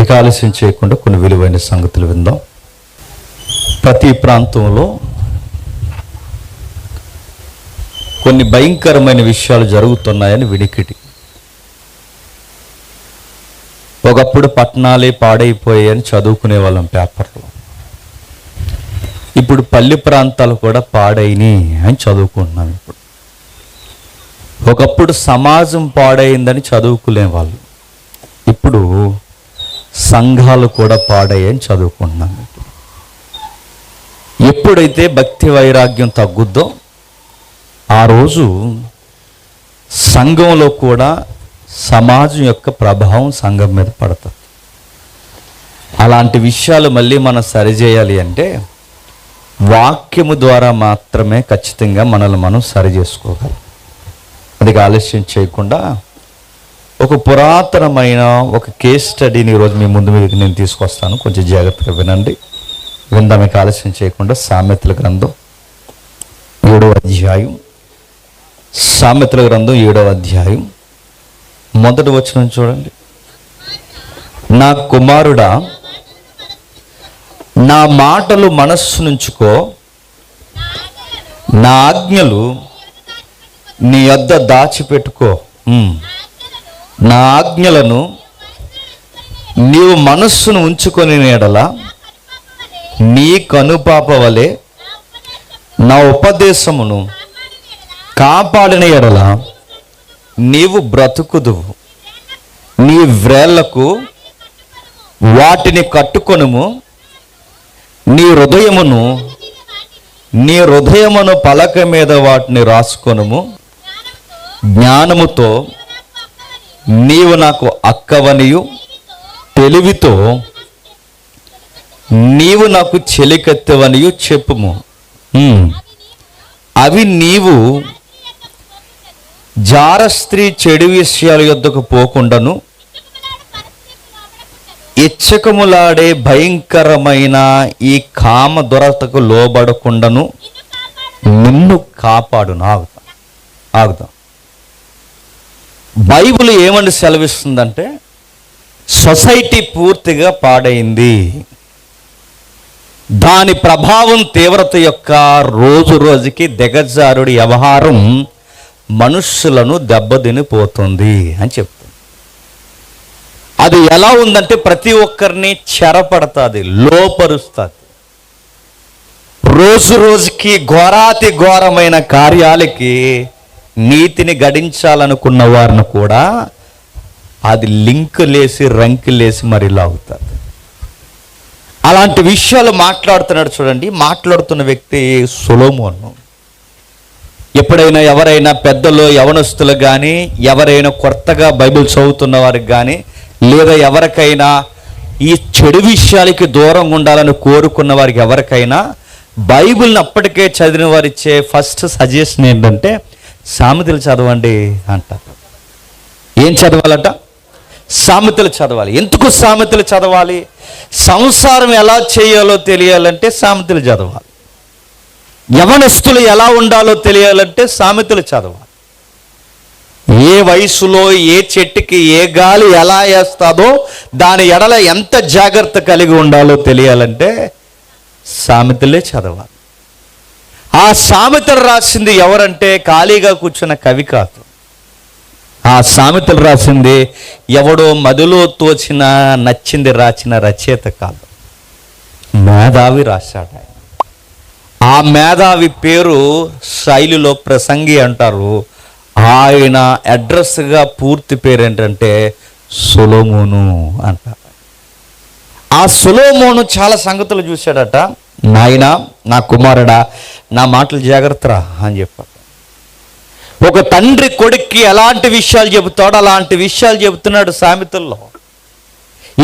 ఇక ఆలస్యం చేయకుండా కొన్ని విలువైన సంగతులు విందాం. ప్రతి ప్రాంతంలో కొన్ని భయంకరమైన విషయాలు జరుగుతున్నాయని వినికిడి. ఒకప్పుడు పట్టణాలే పాడైపోయాయని చదువుకునే వాళ్ళం పేపర్లో. ఇప్పుడు పల్లె ప్రాంతాలు కూడా పాడైనాయి అని చదువుకుంటున్నాం. ఒకప్పుడు సమాజం పాడైందని చదువుకునే వాళ్ళు, ఇప్పుడు సంఘాలు కూడా పాడయ్యని చదువుకుంటున్నాం. ఎప్పుడైతే భక్తి వైరాగ్యం తగ్గుద్దో ఆ రోజు సంఘంలో కూడా సమాజం యొక్క ప్రభావం సంఘం మీద పడుతుంది. అలాంటి విషయాలు మళ్ళీ మనం సరిచేయాలి అంటే వాక్యము ద్వారా మాత్రమే ఖచ్చితంగా మనల్ని మనం సరి చేసుకోగలం. అది ఆలస్యం చేయకుండా ఒక పురాతనమైన ఒక కేస్ స్టడీని ఈరోజు మీ ముందు మీదకి నేను తీసుకొస్తాను. కొంచెం జాగ్రత్తగా వినండి. విందానికి ఆలస్యం చేయకుండా సామెతల గ్రంథం 7వ అధ్యాయం, సామెతల గ్రంథం 7వ అధ్యాయం మొదటి వచనం చూడండి. నా కుమారుడా, నా మాటలు మనస్సు నుంచుకో, నా ఆజ్ఞలు నీ యొద్ద దాచిపెట్టుకో. నా ఆజ్ఞలను నీవు మనస్సును ఉంచుకొని ఎడల నీ కనుపాప వలె నా ఉపదేశమును కాపాడిన ఎడల నీవు బ్రతుకుదువు. నీ వ్రేళ్లకు వాటిని కట్టుకొనుము, నీ హృదయమును పలక మీద వాటిని రాసుకొనుము. జ్ఞానముతో నీవు నాకు అక్కవనియు, తెలివితో నీవు నాకు చెలికత్తెవనియు చెప్పుము. అవి నీవు జార స్త్రీ చెడు విషయాల యొద్దకు పోకుండాను, ఇచ్చకములాడే భయంకరమైన ఈ కామ దురతకు లోబడకుండాను నిన్ను కాపాడును. ఆగుతాం. బైబిల్ ఏమని సెలవిస్తుందంటే సొసైటీ పూర్తిగా పాడైంది. దాని ప్రభావం తీవ్రత యొక్క రోజు రోజుకి దిగజారుడి వ్యవహారం మనుష్యులను దెబ్బతినిపోతుంది అని చెప్తుంది. అది ఎలా ఉందంటే ప్రతి ఒక్కరిని చెరపడుతుంది, లోపరుస్తుంది. రోజు రోజుకి ఘోరాతి ఘోరమైన కార్యాలకి నీతిని గడించాలనుకున్న వారిని కూడా అది లింకులేసి రంకులేసి మరి లాగుతుంది. అలాంటి విషయాలు మాట్లాడుతున్నాడు చూడండి. మాట్లాడుతున్న వ్యక్తి సొలొమోను. ఎప్పుడైనా ఎవరైనా పెద్దలు యవనస్తులు కానీ, ఎవరైనా కొత్తగా బైబిల్ చదువుతున్న వారికి కానీ, లేదా ఎవరికైనా ఈ చెడు విషయాలకి దూరంగా ఉండాలని కోరుకున్న వారికి ఎవరికైనా బైబిల్ని అప్పటికే చదివిన వారిచ్చే ఫస్ట్ సజెషన్ ఏంటంటే సామెతలు చదవండి అంటారు. ఏం చదవాలట? సామెతలు చదవాలి. ఎందుకు సామెతలు చదవాలి? సంసారం ఎలా చేయాలో తెలియాలంటే సామెతలు చదవాలి. యవనస్తులు ఎలా ఉండాలో తెలియాలంటే సామెతలు చదవాలి. ఏ వయసులో ఏ చెట్టుకి ఏ గాలి ఎలా వేస్తాదో దాని ఎడల ఎంత జాగ్రత్త కలిగి ఉండాలో తెలియాలంటే సామెతలే చదవాలి. ఆ సామెతలు రాసింది ఎవరంటే ఖాళీగా కూర్చున్న కవి కాదు. ఆ సామెతలు రాసింది ఎవడో మదిలో తోచిన నచ్చింది రాసిన రచయిత కాదు, మేధావి రాశాడు ఆయన. ఆ మేధావి పేరు శైలిలో ప్రసంగి అంటారు. ఆయన అడ్రస్గా పూర్తి పేరు ఏంటంటే సొలొమోను అంటారు. ఆ సొలొమోను చాలా సంగతులు చూశాడట. నాయనా, నా కుమారుడా, నా మాటలు జాగ్రత్తరా అని చెప్పాడు. ఒక తండ్రి కొడుక్కి ఎలాంటి విషయాలు చెబుతాడో అలాంటి విషయాలు చెబుతున్నాడు సామెతల్లో.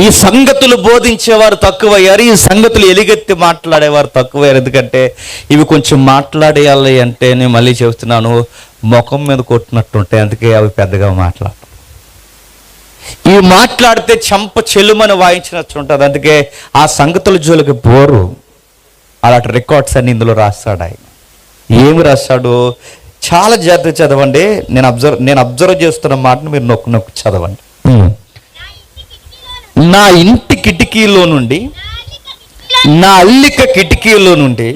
ఈ సంగతులు బోధించేవారు తక్కువయ్యారు, ఈ సంగతులు ఎలుగెత్తి మాట్లాడేవారు తక్కువయ్యారు. ఎందుకంటే ఇవి కొంచెం మాట్లాడేయాలి అంటే నేను మళ్ళీ చెబుతున్నాను, ముఖం మీద కొట్టినట్టుంటాయి. అందుకే అవి పెద్దగా మాట్లాడతాం. ఇవి మాట్లాడితే చెంప చెల్లుమని వాయించినట్టు ఉంటుంది. అందుకే ఆ సంగతుల జోలికి పోరు. అలాంటి రికార్డ్స్ అన్ని ఇందులో రాస్తాడు ఆయన. ఏమి రాస్తాడు? చాలా జాగ్రత్త చదవండి. నేను అబ్జర్వ్ చేస్తున్న మాటను మీరు నొక్కు చదవండి. నా ఇంటి కిటికీలో నుండి, నా అల్లిక కిటికీలో నుండి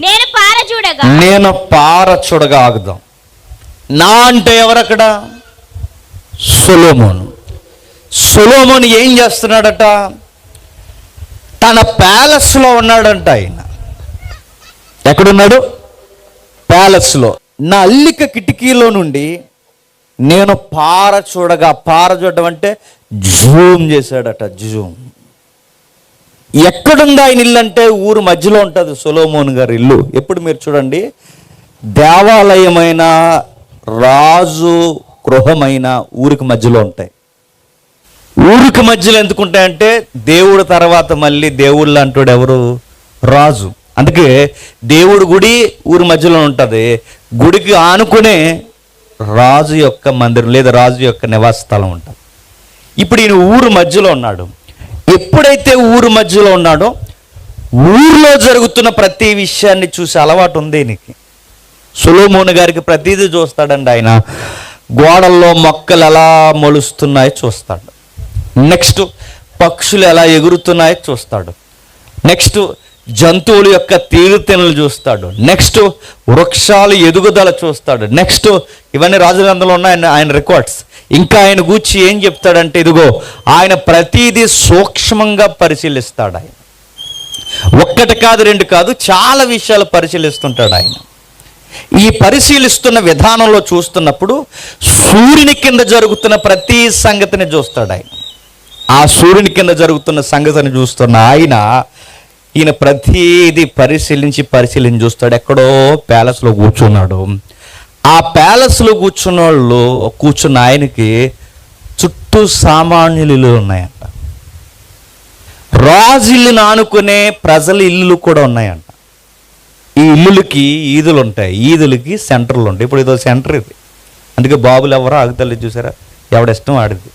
నేను పారచూడగా ఆగుదాం. నా అంటే ఎవరక్కడ? సొలొమోను. సొలొమోను ఏం చేస్తున్నాడట? తన ప్యాలెస్లో ఉన్నాడంట. ఆయన ఎక్కడున్నాడు? ప్యాలెస్లో. నా అల్లిక కిటికీలో నుండి నేను పారచూడగా, పారచూడడం అంటే జూమ్ చేశాడట. జూమ్. ఎక్కడుంది ఆయన ఇల్లు అంటే ఊరు మధ్యలో ఉంటుంది సొలొమోను గారి ఇల్లు. ఎప్పుడు మీరు చూడండి, దేవాలయమైన రాజు గృహమైన ఊరికి మధ్యలో ఉంటాయి. ఊరికి మధ్యలో ఎందుకు ఉంటాయంటే దేవుడు తర్వాత మళ్ళీ దేవుళ్ళు అంటాడు ఎవరు? రాజు. అందుకే దేవుడు గుడి ఊరి మధ్యలో ఉంటుంది. గుడికి ఆనుకునే రాజు యొక్క మందిరం లేదా రాజు యొక్క నివాస స్థలం ఉంటుంది. ఇప్పుడు ఈయన ఊరు మధ్యలో ఉన్నాడు. ఎప్పుడైతే ఊరు మధ్యలో ఉన్నాడో ఊరిలో జరుగుతున్న ప్రతి విషయాన్ని చూసే అలవాటు ఉంది ఈయనకి. సొలొమోను గారికి ప్రతిదీ చూస్తాడండి ఆయన. గోడల్లో మొక్కలు ఎలా మొలుస్తున్నాయో చూస్తాడు. నెక్స్ట్ పక్షులు ఎలా ఎగురుతున్నాయో చూస్తాడు. నెక్స్ట్ జంతువుల యొక్క తీరుతెన్నులు చూస్తాడు. నెక్స్ట్ వృక్షాలు ఎదుగుదల చూస్తాడు. నెక్స్ట్ ఇవన్నీ రాజగ్రంథంలో ఉన్నాయి ఆయన రికార్డ్స్. ఇంకా ఆయన గూర్చి ఏం చెప్తాడంటే, ఇదిగో ఆయన ప్రతిదీ సూక్ష్మంగా పరిశీలిస్తాడు. ఆయన ఒక్కటి కాదు, రెండు కాదు, చాలా విషయాలు పరిశీలిస్తుంటాడు ఆయన. ఈ పరిశీలిస్తున్న విధానంలో చూస్తున్నప్పుడు సూర్యుని కింద జరుగుతున్న ప్రతి సంగతిని చూస్తాడు ఆయన. ఆ సూర్యుని కింద జరుగుతున్న సంగతిని చూస్తున్న ఈయన ప్రతిదీ పరిశీలించి చూస్తాడు. ఎక్కడో ప్యాలెస్లో కూర్చున్నాడు. ఆ ప్యాలెస్లో కూర్చున్న ఆయనకి చుట్టూ సామాన్యులు ఇల్లు ఉన్నాయంట. రాజు ఇల్లుని ఆనుకునే ప్రజల ఇల్లులు కూడా ఉన్నాయంట. ఈ ఇల్లులకి ఈదులు ఉంటాయి, ఈదులకి సెంటర్లు ఉంటాయి. ఇప్పుడు ఇదో సెంటర్ ఇది. అందుకే బాబులు ఎవరో ఆగుతలేదు, చూసారా? ఎవడిష్టం ఆడిది.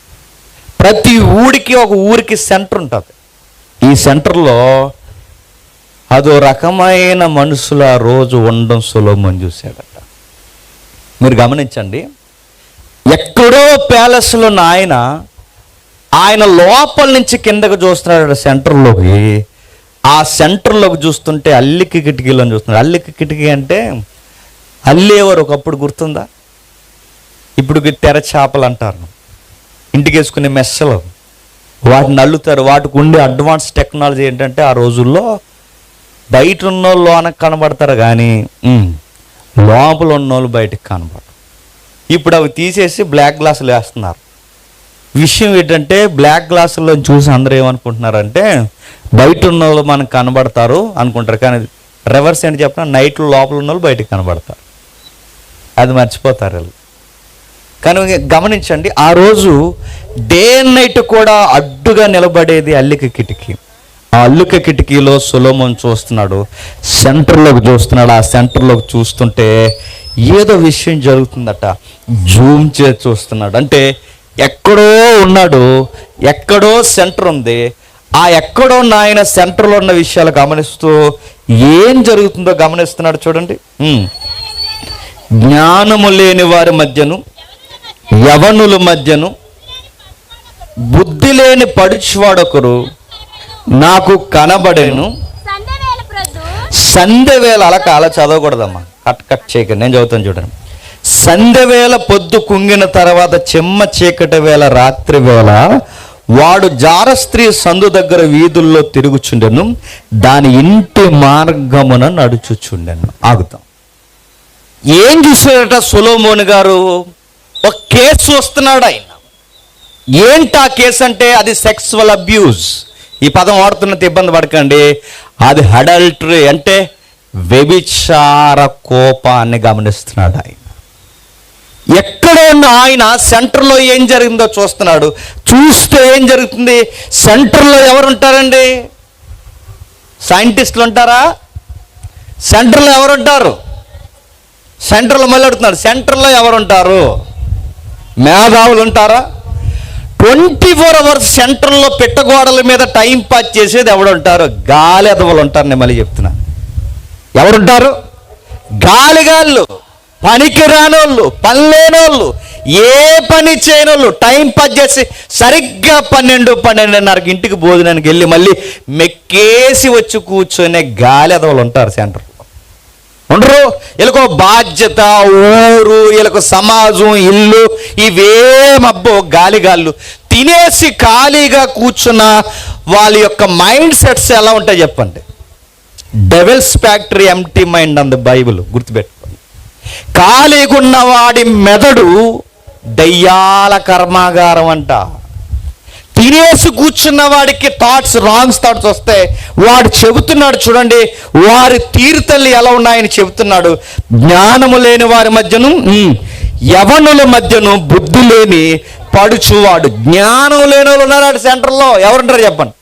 ప్రతి ఊరికి సెంటర్ ఉంటుంది. ఈ సెంటర్లో అదో రకమైన మనుషుల రోజు ఉండడం సొలొమోను చూశాడట. మీరు గమనించండి, ఎక్కడో ప్యాలెస్లో ఆయన లోపల నుంచి కిందకు చూస్తున్నాడు సెంటర్లోకి. ఆ సెంటర్లోకి చూస్తుంటే అల్లిక కిటికీలో చూస్తున్నాడు. అల్లిక కిటికీ అంటే అల్లేవారు ఒకప్పుడు, గుర్తుందా? ఇప్పుడు తెర చేపలు అంటారు. ఇంటికి వేసుకునే మెస్సలు, వాటిని అల్లుతారు. వాటికి ఉండే అడ్వాన్స్ టెక్నాలజీ ఏంటంటే ఆ రోజుల్లో బయట ఉన్నోళ్ళు లోనకు కనబడతారు కానీ లోపల ఉన్నోళ్ళు బయటకు కనబడరు. ఇప్పుడు అవి తీసేసి బ్లాక్ గ్లాసులు వేస్తున్నారు. విషయం ఏంటంటే బ్లాక్ గ్లాసుల్లో చూసి అందరూ ఏమనుకుంటున్నారంటే బయట ఉన్నోళ్ళు మనకు కనబడతారు అనుకుంటారు. కానీ రివర్స్ ఏంటి చెప్పిన, నైట్లో లోపల ఉన్న వాళ్ళు బయటకు కనబడతారు. అది మర్చిపోతారు వాళ్ళు. కానీ గమనించండి, ఆ రోజు డే అండ్ నైట్ కూడా అడ్డుగా నిలబడేది అల్లిక కిటికీ. ఆ అల్లిక కిటికీలో సొలొమోను చూస్తున్నాడు, సెంటర్లోకి చూస్తున్నాడు. ఆ సెంటర్లోకి చూస్తుంటే ఏదో విషయం జరుగుతుందట. జూమ్ చేసి చూస్తున్నాడు. అంటే ఎక్కడో ఉన్నాడు, ఎక్కడో సెంటర్ ఉంది. ఆ ఎక్కడో ఆయన సెంటర్లో ఉన్న విషయాలు గమనిస్తూ ఏం జరుగుతుందో గమనిస్తున్నాడు. చూడండి, జ్ఞానము లేని వారి మధ్యను యవనుల మధ్యను బుద్ధి లేని పడుచువాడొకరు నాకు కనబడేను. సంధ్యవేళ అలా చదవకూడదమ్మా, కట్ చేయకండి, నేను చదువుతాను చూడండి. సంధ్యవేళ పొద్దు కుంగిన తర్వాత చెమ్మ చీకటి వేళ రాత్రి వేళ వాడు జార స్త్రీ సందు దగ్గర వీధుల్లో తిరుగుచుండెను, దాని ఇంటి మార్గమున నడుచుచుండెను. ఆగుతాం. ఏం చూసాడట సొలొమోను గారు? ఒక కేసు వస్తున్నాడు ఆయన. ఏంటి ఆ కేసు అంటే అది సెక్సువల్ అబ్యూస్. ఈ పదం వాడుతున్నది ఇబ్బంది పడకండి. అది అడల్టరీ అంటే వ్యభిచార కోపాన్ని గమనిస్తున్నాడు ఆయన. ఎక్కడ ఉన్న ఆయన సెంటర్లో ఏం జరిగిందో చూస్తున్నాడు. చూస్తే ఏం జరుగుతుంది? సెంటర్లో ఎవరు ఉంటారండి? సైంటిస్టులు ఉంటారా? సెంటర్లో ఎవరుంటారు? సెంటర్లో మళ్ళీ అడుగుతున్నారు, సెంటర్లో ఎవరుంటారు? మేధావులు ఉంటారా? 24 hours సెంటర్లో పెట్టగోడల మీద టైం పాస్ చేసేది ఎవడుంటారు? గాలి ఎదవలు ఉంటారు. నేను మళ్ళీ చెప్తున్నా, ఎవరుంటారు? గాలిగాళ్ళు, పనికి రానోళ్ళు, పని లేనోళ్ళు, ఏ పని చేయనోళ్ళు టైం పాస్ చేసి సరిగ్గా 12:30కి ఇంటికి భోజనానికి వెళ్ళి మళ్ళీ మెక్కేసి వచ్చి కూర్చొనే గాలి అదవులు ఉంటారు సెంటర్లో. ఉండరు. వీళ్ళకు బాధ్యత, ఊరు, వీళ్ళకు సమాజం, ఇల్లు ఇవేమబ్బో గాలిగాళ్ళు. తినేసి ఖాళీగా కూర్చున్న వాళ్ళ యొక్క మైండ్ సెట్స్ ఎలా ఉంటాయి చెప్పండి? డెవిల్స్ ఫ్యాక్టరీ, ఎంప్టీ మైండ్ అంది బైబిల్, గుర్తుపెట్టుకోండి. ఖాళీగా ఉన్నవాడి మెదడు దయ్యాల కర్మాగారం అంట. తినేసి కూర్చున్న వాడికి రాంగ్ థాట్స్ వస్తే వాడు చెబుతున్నాడు చూడండి, వారి తీరుతల్లి ఎలా ఉన్నాయని చెబుతున్నాడు. జ్ఞానము లేని వారి మధ్యను, యవనుల మధ్యను బుద్ధి లేని పడుచువాడు. జ్ఞానం లేని వాళ్ళు ఉన్నారు సెంటర్లో. ఎవరుంటారు చెప్పండి?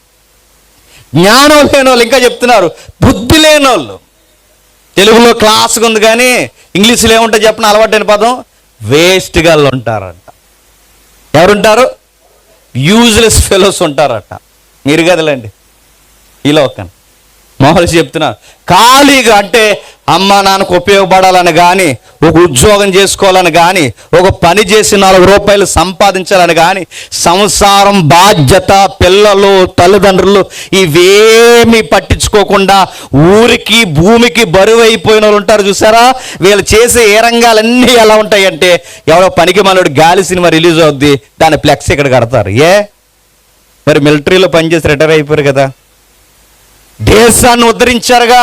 జ్ఞానం లేని వాళ్ళు. ఇంకా చెప్తున్నారు బుద్ధి లేని వాళ్ళు. తెలుగులో క్లాస్గా ఉంది కానీ ఇంగ్లీష్లో ఏముంటుంది చెప్పిన అలవాటైన పదం వేస్ట్ గాళ్ళు ఉంటారంట. ఎవరుంటారు? యూజ్లెస్ ఫెలోస్ ఉంటారట. మీరు కదలండి ఈ లోకం. మామూలు చెప్తున్నా, ఖాళీగా అంటే అమ్మ నాన్నకు ఉపయోగపడాలని కానీ, ఒక ఉద్యోగం చేసుకోవాలని కానీ, ఒక పని చేసి 4 రూపాయలు సంపాదించాలని కానీ, సంసారం, బాధ్యత, పిల్లలు, తల్లిదండ్రులు ఇవేమీ పట్టించుకోకుండా ఊరికి భూమికి బరువు అయిపోయిన వాళ్ళు ఉంటారు చూసారా? వీళ్ళు చేసే ఏ రంగాలన్నీ ఎలా ఉంటాయంటే, ఎవరో పనికి మనోడు గాలి సినిమా రిలీజ్ అవుద్ది, దాని ఫ్లెక్స్ ఇక్కడ కడతారు. మరి మిలిటరీలో పనిచేసి రిటైర్ అయిపోయారు కదా, దేశాన్ని ఉద్ధరించారుగా.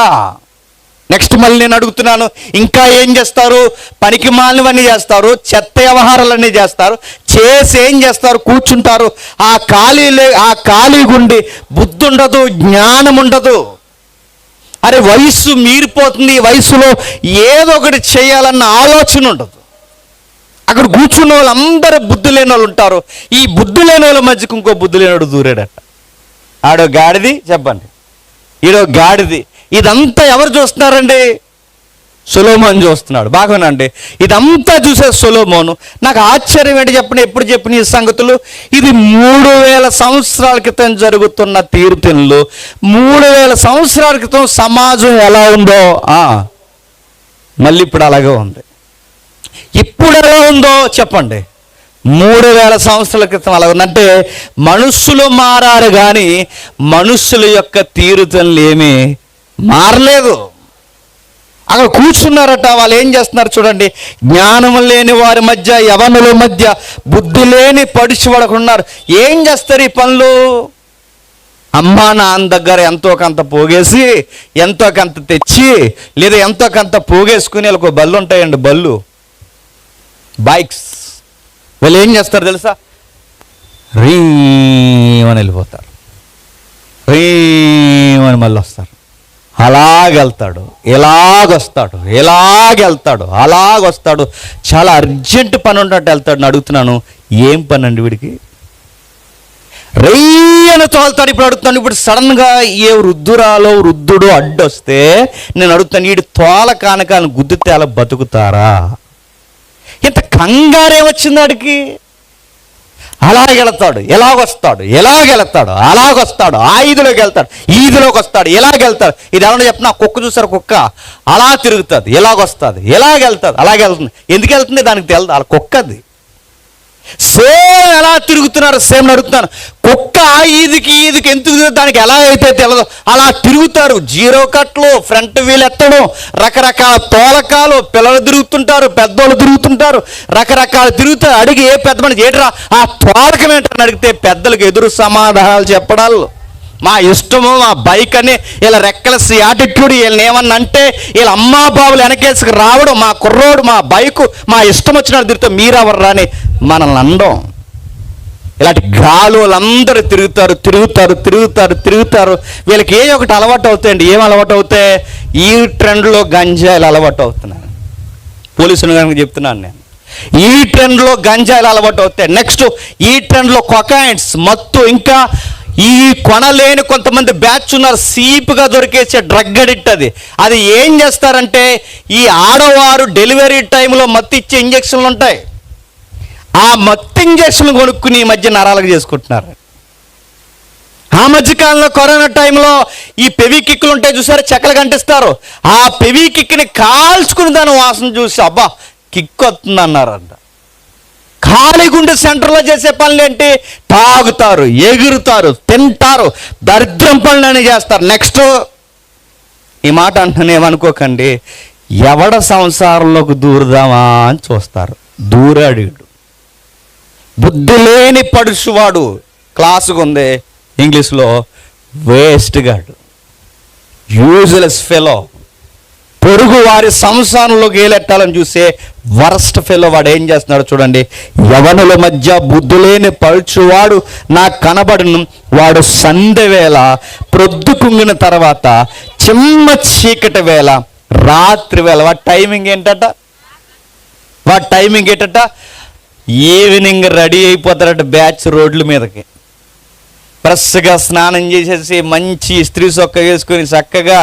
నెక్స్ట్ మళ్ళీ నేను అడుగుతున్నాను, ఇంకా ఏం చేస్తారు? పనికి మాలినవన్నీ చేస్తారు, చెత్త వ్యవహారాలన్నీ చేస్తారు, చేసి ఏం చేస్తారు? కూర్చుంటారు. ఆ ఖాళీ గుండి బుద్ధి ఉండదు, జ్ఞానం ఉండదు. అరే వయస్సు మీరిపోతుంది, ఈ వయసులో ఏదో ఒకటి చేయాలన్న ఆలోచన ఉండదు. అక్కడ కూర్చున్న వాళ్ళందరూ బుద్ధి లేని వాళ్ళు ఉంటారు. ఈ బుద్ధి లేని వాళ్ళ మధ్యకు ఇంకో బుద్ధి లేనివాడు దూరాడట. ఆడో గాడిది, చెప్పండి, ఈడో గాడిది. ఇదంతా ఎవరు చూస్తున్నారండి? సొలొమోను చూస్తున్నాడు. బాగానండి, ఇదంతా చూసే సొలొమోను. నాకు ఆశ్చర్యం ఏంటి చెప్పండి, ఎప్పుడు చెప్పిన ఈ సంగతులు? ఇది 3000 సంవత్సరాల క్రితం జరుగుతున్న తీర్పులు. 3000 సంవత్సరాల క్రితం సమాజం ఎలా ఉందో మళ్ళీ ఇప్పుడు అలాగే ఉంది. ఇప్పుడు ఎలా ఉందో చెప్పండి? 3000 సంవత్సరాల క్రితం అలా ఉందంటే మనుషులు మారారు కానీ మనుషుల యొక్క తీరుతలు ఏమీ మారలేదు. అక్కడ కూర్చున్నారట. వాళ్ళు ఏం చేస్తున్నారు చూడండి, జ్ఞానం లేని వారి మధ్య, యవనుల మధ్య బుద్ధి లేని పడుచువాడుకున్నారు. ఏం చేస్తారు ఈ పనులు? అమ్మా నాన్న దగ్గర ఎంతో కొంత పోగేసి, ఎంతో కొంత తెచ్చి, లేదా ఎంతో కొంత పోగేసుకుని వాళ్ళకు బళ్ళు ఉంటాయండి, బళ్ళు, బైక్స్. వాళ్ళు ఏం చేస్తారు తెలుసా? రీమని వెళ్ళిపోతారు, రీమని మళ్ళీ వస్తారు. అలాగెళ్తాడు, ఎలాగొస్తాడు, ఎలాగెళ్తాడు, అలాగొస్తాడు. చాలా అర్జెంట్ పని ఉన్నట్టు వెళ్తాడు. అడుగుతున్నాను, ఏం పని అండి వీడికి? రేయని తోలుతాడు. ఇప్పుడు అడుగుతాను, ఇప్పుడు సడన్గా ఏ వృద్ధురాలో వృద్ధుడు అడ్డొస్తే నేను అడుగుతాను, వీడి తోల కానకాలను గుద్దితే అలా బతుకుతారా? ఇంత కంగారేమొచ్చింది వాడికి? అలాగెళ్తాడు, ఎలాగొస్తాడు, ఎలాగెళ్తాడు, అలాగొస్తాడు, ఆ ఈదులోకి వెళ్తాడు, ఈదులోకి వస్తాడు, ఎలాగెళ్తాడు. ఇది ఎవరన్నా చెప్పిన కుక్క చూసారు, కుక్క అలా తిరుగుతుంది, ఎలాగొస్తుంది, ఎలాగెళ్తుంది, అలాగే వెళ్తుంది. ఎందుకు వెళ్తుంది దానికి తెలుదు, అలా కుక్కది. సేమ్ ఎలా తిరుగుతున్నారు, సేమ్ అడుగుతున్నాను. కుక్క ఈదికి ఎందుకు దానికి ఎలా అయితే తెలియదు అలా తిరుగుతారు. జీరో కట్లు, ఫ్రంట్ వీల్ ఎత్తడం, రకరకాల తోలకాలు. పిల్లలు తిరుగుతుంటారు, పెద్దోళ్ళు తిరుగుతుంటారు, రకరకాలు తిరుగుతారు. అడిగి ఏ పెద్ద మనిషి ఏట్రా ఆ తోలకం ఏంటని అడిగితే పెద్దలకు ఎదురు సమాధానాలు చెప్పడాలు. మా ఇష్టము, మా బైక్ అని ఇలా రెక్కలసి యాటిట్యూడ్. వీళ్ళని ఏమన్నా అంటే వీళ్ళ అమ్మా బాబులు వెనకేసుకు రావడం, మా కుర్రోడు, మా బైకు, మా ఇష్టం వచ్చినట్టు తిరుగుతాం, మీరెవరు రాని మనల్ని అనడం. ఇలాంటి గాలు వాళ్ళందరూ తిరుగుతారు, తిరుగుతారు, తిరుగుతారు, తిరుగుతారు. వీళ్ళకి ఏ ఒకటి అలవాటు అవుతాయండి. ఏం అలవాటు అవుతాయి? ఈ ట్రెండ్లో గంజాయిలు అలవాటు అవుతున్నాను. పోలీసులు కనుక చెప్తున్నాను నేను, ఈ ట్రెండ్లో గంజాయిలు అలవాటు అవుతాయి. నెక్స్ట్ ఈ ట్రెండ్లో కొకాయిన్స్, మత్తు. ఇంకా ఈ కొనలేని కొంతమంది బ్యాచ్ ఉన్నారు, సీపుగా దొరికేసే డ్రగ్ అడిక్ట్. అది ఏం చేస్తారంటే, ఈ ఆడవారు డెలివరీ టైంలో మత్తు ఇచ్చే ఇంజక్షన్లు ఉంటాయి, ఆ మత్తు ఇంజక్షన్ కొనుక్కుని ఈ మధ్య నరాలకు చేసుకుంటున్నారు. ఆ మధ్యకాలంలో కరోనా టైంలో ఈ పెవికిక్కులు ఉంటాయి చూసారు, చెక్కలు కంటిస్తారు. ఆ పెవికిక్ని కాల్చుకుని దాని వాసన చూసి అబ్బా కిక్ వస్తుంది అన్నారంట. ఖాళీగుండె సెంటర్లో చేసే పనులు ఏంటి? తాగుతారు, ఎగురుతారు, తింటారు, దరిద్రం పనులని చేస్తారు. నెక్స్ట్ ఈ మాట అంటున్నానేమనుకోకండి, ఎవడ సంసారంలోకి దూరుదామా అని చూస్తారు. దూరాడు బుద్ధి లేని పడుచువాడు, క్లాసుకు ఉంది ఇంగ్లీష్లో, వేస్ట్ గాడు, యూజ్లెస్ ఫెలో, పొరుగు వారి సంసారంలోకి ఏలెట్టాలని చూసే వరస్ట్ ఫెలో. వాడు ఏం చేస్తున్నాడు చూడండి. యవనుల మధ్య బుద్ధి లేని పడుచువాడు నాకు కనబడును, వాడు సంధ్య వేళ ప్రొద్దు కుంగిన తర్వాత చిమ్మ చీకటి వేళ రాత్రి వేళ వాడి టైమింగ్ ఏంటట? ఈవినింగ్ రెడీ అయిపోతారట బ్యాచ్ రోడ్ల మీదకి. ఫ్రెష్గా స్నానం చేసేసి మంచి ఇస్త్రీ సొక్క వేసుకొని చక్కగా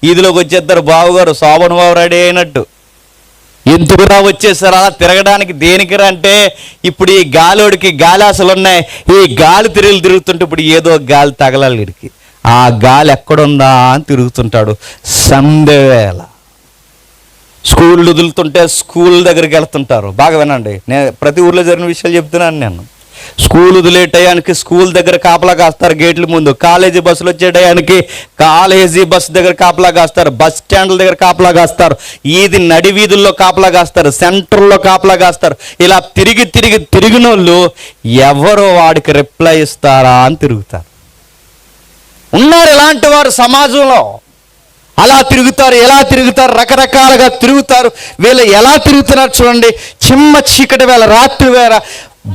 ఈదిలోకి వచ్చేస్తారు. బావుగారు శోభన్ బాబు రెడీ అయినట్టు. ఎందుకురా వచ్చేసారు అలా తిరగడానికి? దేనికిరా అంటే ఇప్పుడు ఈ గాలోడికి గాలాసలు ఉన్నాయి. ఈ గాలి తిరుగుతుంటే ఇప్పుడు ఏదో గాలి తగలాలి వీడికి. ఆ గాలి ఎక్కడుందా అని తిరుగుతుంటాడు. సంధ్యవేళ స్కూల్ వదులుతుంటే స్కూల్ దగ్గరికి వెళ్తుంటారు. బాగా వినండి, నేను ప్రతి ఊర్లో జరిగిన విషయాలు చెప్తున్నాను. నేను స్కూల్ వదిలే టయానికి స్కూల్ దగ్గర కాపలా కాస్తారు గేట్ల ముందు. కాలేజీ బస్సులు వచ్చే టయానికి కాలేజీ బస్సు దగ్గర కాపలా కాస్తారు. బస్ స్టాండ్ల దగ్గర కాపలా కాస్తారు. ఈది నడి వీధుల్లో కాపలా కాస్తారు. సెంటర్లో కాపలా కాస్తారు. ఇలా తిరిగిన వాళ్ళు ఎవరో వాడికి రిప్లై ఇస్తారా అని తిరుగుతారు. ఉన్నారు ఇలాంటి వారు సమాజంలో. అలా తిరుగుతారు, ఎలా తిరుగుతారు, రకరకాలుగా తిరుగుతారు. వీళ్ళు ఎలా తిరుగుతున్నారు చూడండి. చిమ్మ చీకటి వేళ రాత్రి వేళ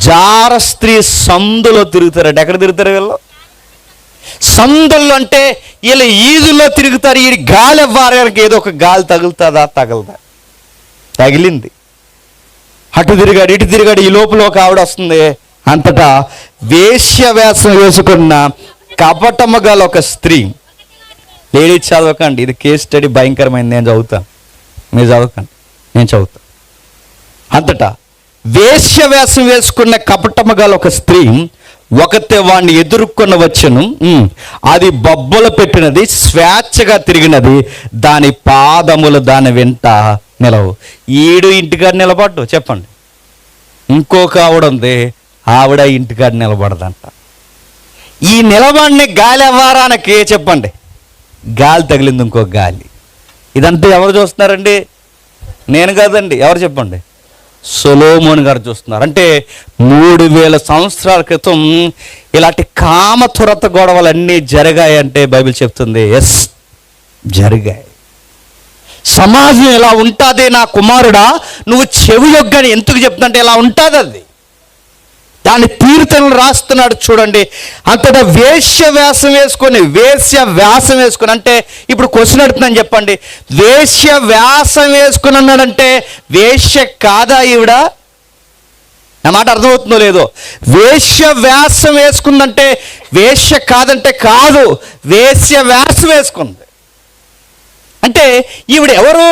జార స్త్రీ సందులో తిరుగుతారట. ఎక్కడ తిరుగుతారు వీళ్ళు? సందుల్లో. అంటే వీళ్ళు ఈదుల్లో తిరుగుతారు. ఈ గాలి వారికి ఏదో ఒక గాలి తగులుతుందా? తగిలింది. అటు తిరిగాడు, ఇటు తిరిగాడు. ఈ లోపల ఒక ఆవిడ వస్తుంది. అంతటా వేశ్యవేషం వేసుకున్న కపటము గల ఒక స్త్రీ. లేడీస్ చదవకండి, ఇది కేస్ స్టడీ భయంకరమైంది. నేను చదువుతాను, మీరు చదవకండి, నేను చదువుతాను. అంతటా వేశ్యవేషం వేసుకున్న కపటము గల ఒక స్త్రీ ఒకతే వాడిని ఎదుర్కొన్న వచ్చును. అది బొబ్బలు పెట్టినది, స్వేచ్ఛగా తిరిగినది, దాని పాదములు దాని వెంట నిలవు. ఈడు ఇంటికాడ నిలబడ్డు. చెప్పండి. ఇంకొక ఆవిడ ఉంది, ఆవిడ ఇంటికాడ నిలబడదంట. ఈ నిలబడిన గాలి వారానికి చెప్పండి గాలి తగిలింది, ఇంకో గాలి. ఇదంతా ఎవరు చూస్తున్నారండి? నేను కాదండి. ఎవరు చెప్పండి? సొలొమోను గారు చూస్తున్నారు. అంటే 3000 సంవత్సరాల క్రితం ఇలాంటి కామతురత గొడవలన్నీ జరిగాయంటే బైబిల్ చెప్తుంది. ఎస్, జరిగాయి. సమాజం ఎలా ఉంటుంది? నా కుమారుడా, నువ్వు చెవి యొగ్గని ఎందుకు చెప్తుంటే ఎలా ఉంటుంది అది. దాని తీర్థనలు రాస్తున్నాడు చూడండి. అంతటా వేశ్య వ్యాసం వేసుకొని అంటే ఇప్పుడు క్వశ్చన్ అడుగుతున్నాను చెప్పండి. వేశ్య వ్యాసం వేసుకుని అన్నాడంటే వేశ్య కాదా ఈవిడ? నా మాట అర్థమవుతుందో లేదో? వేశ్య వ్యాసం వేసుకుందంటే వేశ్య కాదంటే కాదు, వేశ్య వ్యాసం వేసుకుంది అంటే ఈవిడ ఎవరు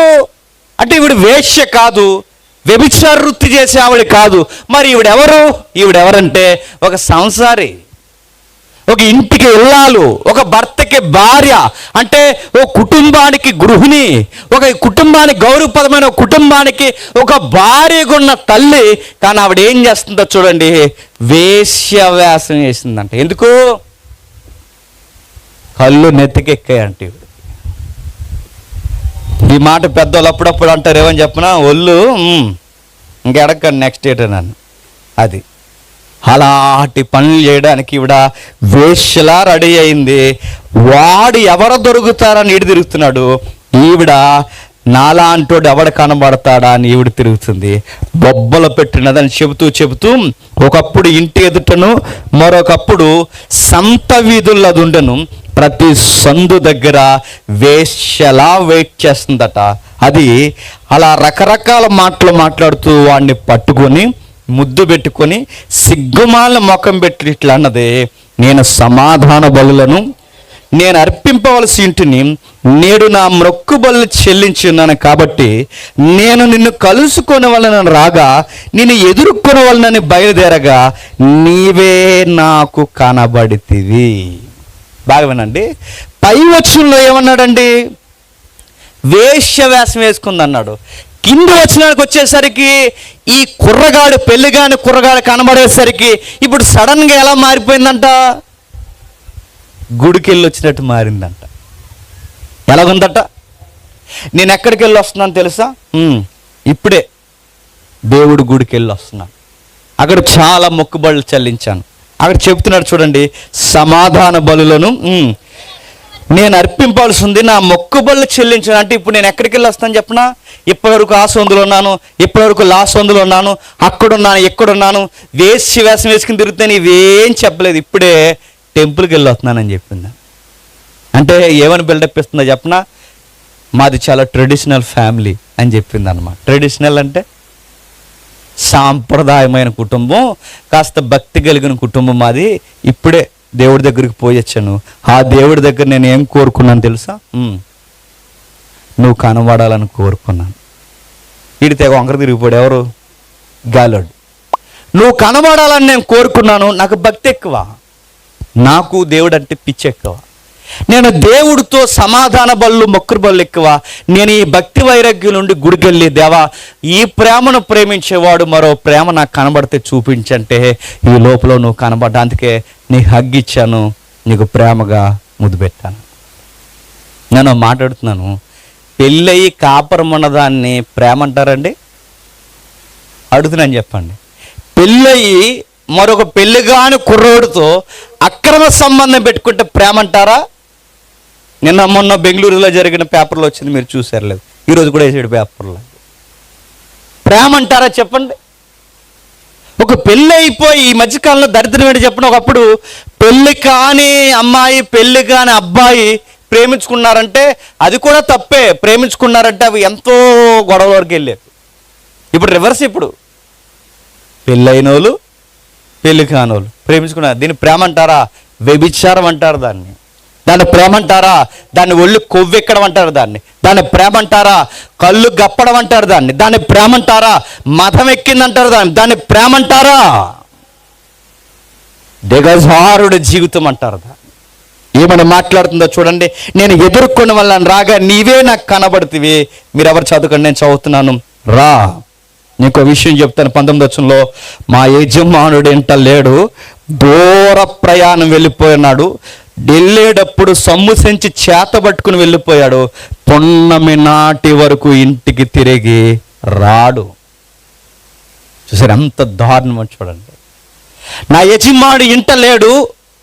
అంటే ఈవిడ వేశ్య కాదు, వ్యభిచార వృత్తి చేసే ఆవిడ కాదు. మరి ఈవిడెవరంటే ఒక సంసారి, ఒక ఇంటికి ఇల్లాలు, ఒక భర్తకి భార్య, అంటే ఒక కుటుంబానికి గృహిణి, ఒక కుటుంబానికి గౌరవప్రదమైన కుటుంబానికి ఒక భార్యగా ఉన్న తల్లి. కానీ ఆవిడ ఏం చేస్తుందో చూడండి, వేశ్యవ్యాసం చేసిందంట. ఎందుకు? కళ్ళు నెత్తికెక్కాయంటే. ఈ మాట పెద్దోళ్ళు అప్పుడప్పుడు అంటారు. ఏమని చెప్పినా ఒళ్ళు ఇంకెడకండి నెక్స్ట్ డేట్ నన్ను. అది అలాంటి పనులు చేయడానికి ఈవిడ వేశ్యలా రెడీ అయింది. వాడు ఎవరు దొరుకుతారని ఈడు తిరుగుతున్నాడు. ఈవిడ నాలాంటోడు ఎవడ కనబడతాడా అని ఈవిడ తిరుగుతుంది. బొబ్బలు పెట్టినదని చెబుతూ ఒకప్పుడు ఇంటి ఎదుటను, మరొకప్పుడు సంత వీధుల్లో ఉండను. ప్రతి సందు దగ్గర వేశ్యలా వెయిట్ చేస్తుందట. అది అలా రకరకాల మాటలు మాట్లాడుతూ వాడిని పట్టుకొని ముద్దు పెట్టుకొని సిగ్గుమాల ముఖం పెట్టి ఇట్లా అన్నది, నేను సమాధాన బలులను నేను అర్పింపవలసి ఇంటిని నేడు నా మొక్కు బలు చెల్లించి ఉన్నాను. కాబట్టి నేను నిన్ను కలుసుకొని వలన రాగా, నిన్ను ఎదుర్కొని వలనని బయలుదేరగా నీవే నాకు కనబడితివి. బాగా వినండి. పై వచనంలో ఏమన్నాడండి? వేశ్యవేషం వేసుకుంది అన్నాడు. కింది వచనానికి వచ్చేసరికి ఈ కుర్రగాడు పెళ్లిగాని కుర్రగాడు కనబడేసరికి ఇప్పుడు సడన్గా ఎలా మారిపోయిందంట? గుడికి వెళ్ళి వచ్చినట్టు మారిందంట. ఎలాగుందట? నేను ఎక్కడికి వెళ్ళి వస్తున్నాను తెలుసా? ఇప్పుడే దేవుడు గుడికి వెళ్ళి వస్తున్నాను. అక్కడ చాలా మొక్కుబడులు చెల్లించాను. అక్కడ చెప్తున్నాడు చూడండి, సమాధాన బలులను నేను అర్పింపాల్సి ఉంది, నా మొక్కుబడులు చెల్లించాను. అంటే ఇప్పుడు నేను ఎక్కడికి వెళ్ళి వస్తాను చెప్పనా? ఇప్పటివరకు ఆ సొందులో ఉన్నాను, ఇప్పటివరకు లా సొందులో ఉన్నాను, అక్కడున్నాను, ఎక్కడున్నాను, వేషం వేసుకుని తిరుగుతాను, ఇవేం చెప్పలేదు. ఇప్పుడే టెంపుల్కి వెళ్ళి వస్తున్నానని చెప్పింది. అంటే ఏమని బిల్డప్ ఇస్తుందో చెప్పనా? మాది చాలా ట్రెడిషనల్ ఫ్యామిలీ అని చెప్పింది అన్నమాట. ట్రెడిషనల్ అంటే సాంప్రదాయమైన కుటుంబం, కాస్త భక్తి కలిగిన కుటుంబం మాది. ఇప్పుడే దేవుడి దగ్గరికి పోయొచ్చాను. ఆ దేవుడి దగ్గర నేను ఏం కోరుకున్నాను తెలుసా? నువ్వు కనబడాలని కోరుకున్నాను. వీడితే వంకర తిరిగిపోయాడు. ఎవరు? గాలోడు. నువ్వు కనబడాలని నేను కోరుకున్నాను. నాకు భక్తి ఎక్కువ, నాకు దేవుడు అంటే పిచ్చి ఎక్కువ. నేను దేవుడితో సమాధాన బళ్ళు మొక్కురు బళ్ళు ఎక్కువ. నేను ఈ భక్తి వైరాగ్యం నుండి గుడికెళ్ళి, దేవా ఈ ప్రేమను ప్రేమించేవాడు మరో ప్రేమ నాకు కనబడితే చూపించంటే ఈ లోపల నువ్వు కనబడ్డా, అందుకే నీ హగ్ ఇచ్చాను, నీకు ప్రేమగా ముద్దు పెట్టాను. నేను మాట్లాడుతున్నాను, పెళ్ళయి కాపురం ఉన్నదాన్ని ప్రేమ అంటారండి? అడుగుతున్నాను చెప్పండి. పెళ్ళయి మరొక పెళ్ళిగాని కుర్రోడితో అక్రమ సంబంధం పెట్టుకుంటే ప్రేమ అంటారా? నిన్న మొన్న బెంగళూరులో జరిగిన పేపర్లో వచ్చింది, మీరు చూసారు లేదు? ఈరోజు కూడా వేసాడు పేపర్లో. ప్రేమ అంటారా చెప్పండి? ఒక పెళ్ళి అయిపోయి ఈ మధ్యకాలంలో దరిద్రం ఏంటి చెప్పండి, ఒకప్పుడు పెళ్ళి కాని అమ్మాయి పెళ్ళి కాని అబ్బాయి ప్రేమించుకున్నారంటే అది కూడా తప్పే. ప్రేమించుకున్నారంటే అవి ఎంతో గొడవ వరకు వెళ్ళేవి. ఇప్పుడు రివర్స్. ఇప్పుడు పెళ్ళైన వాళ్ళు పెళ్ళి కానోళ్ళు ప్రేమించుకున్నారు. దీన్ని ప్రేమ అంటారా? వ్యభిచారం అంటారు దాన్ని. దాన్ని ప్రేమ అంటారా? దాన్ని ఒళ్ళు కొవ్వెక్కడం అంటారు దాన్ని ప్రేమ అంటారా? కళ్ళు గప్పడం అంటారు దాన్ని ప్రేమ అంటారా? మతం ఎక్కిందంటారు దాన్ని ప్రేమ అంటారా? దిగజారుడు జీవితం అంటారు దాన్ని. ఏమని మాట్లాడుతుందో చూడండి. నేను ఎదుర్కొని వాళ్ళని రాగా నీవే నాకు కనబడుతుంది. మీరు ఎవరు చదువుకండి, నేను చదువుతున్నాను. రా, నీకు విషయం చెప్తాను. 19వ వచనంలో, మా యజమానుడు ఇంట లేడు, దూర ప్రయాణం వెళ్ళిపోయినాడు, వెళ్ళేటప్పుడు సొమ్ము సంచి చేత పట్టుకుని వెళ్ళిపోయాడు, పొన్నమి నాటి వరకు ఇంటికి తిరిగి రాడు. చూసారు ఎంత దారుణమో చూడండి. నా యజమానుడు ఇంట లేడు,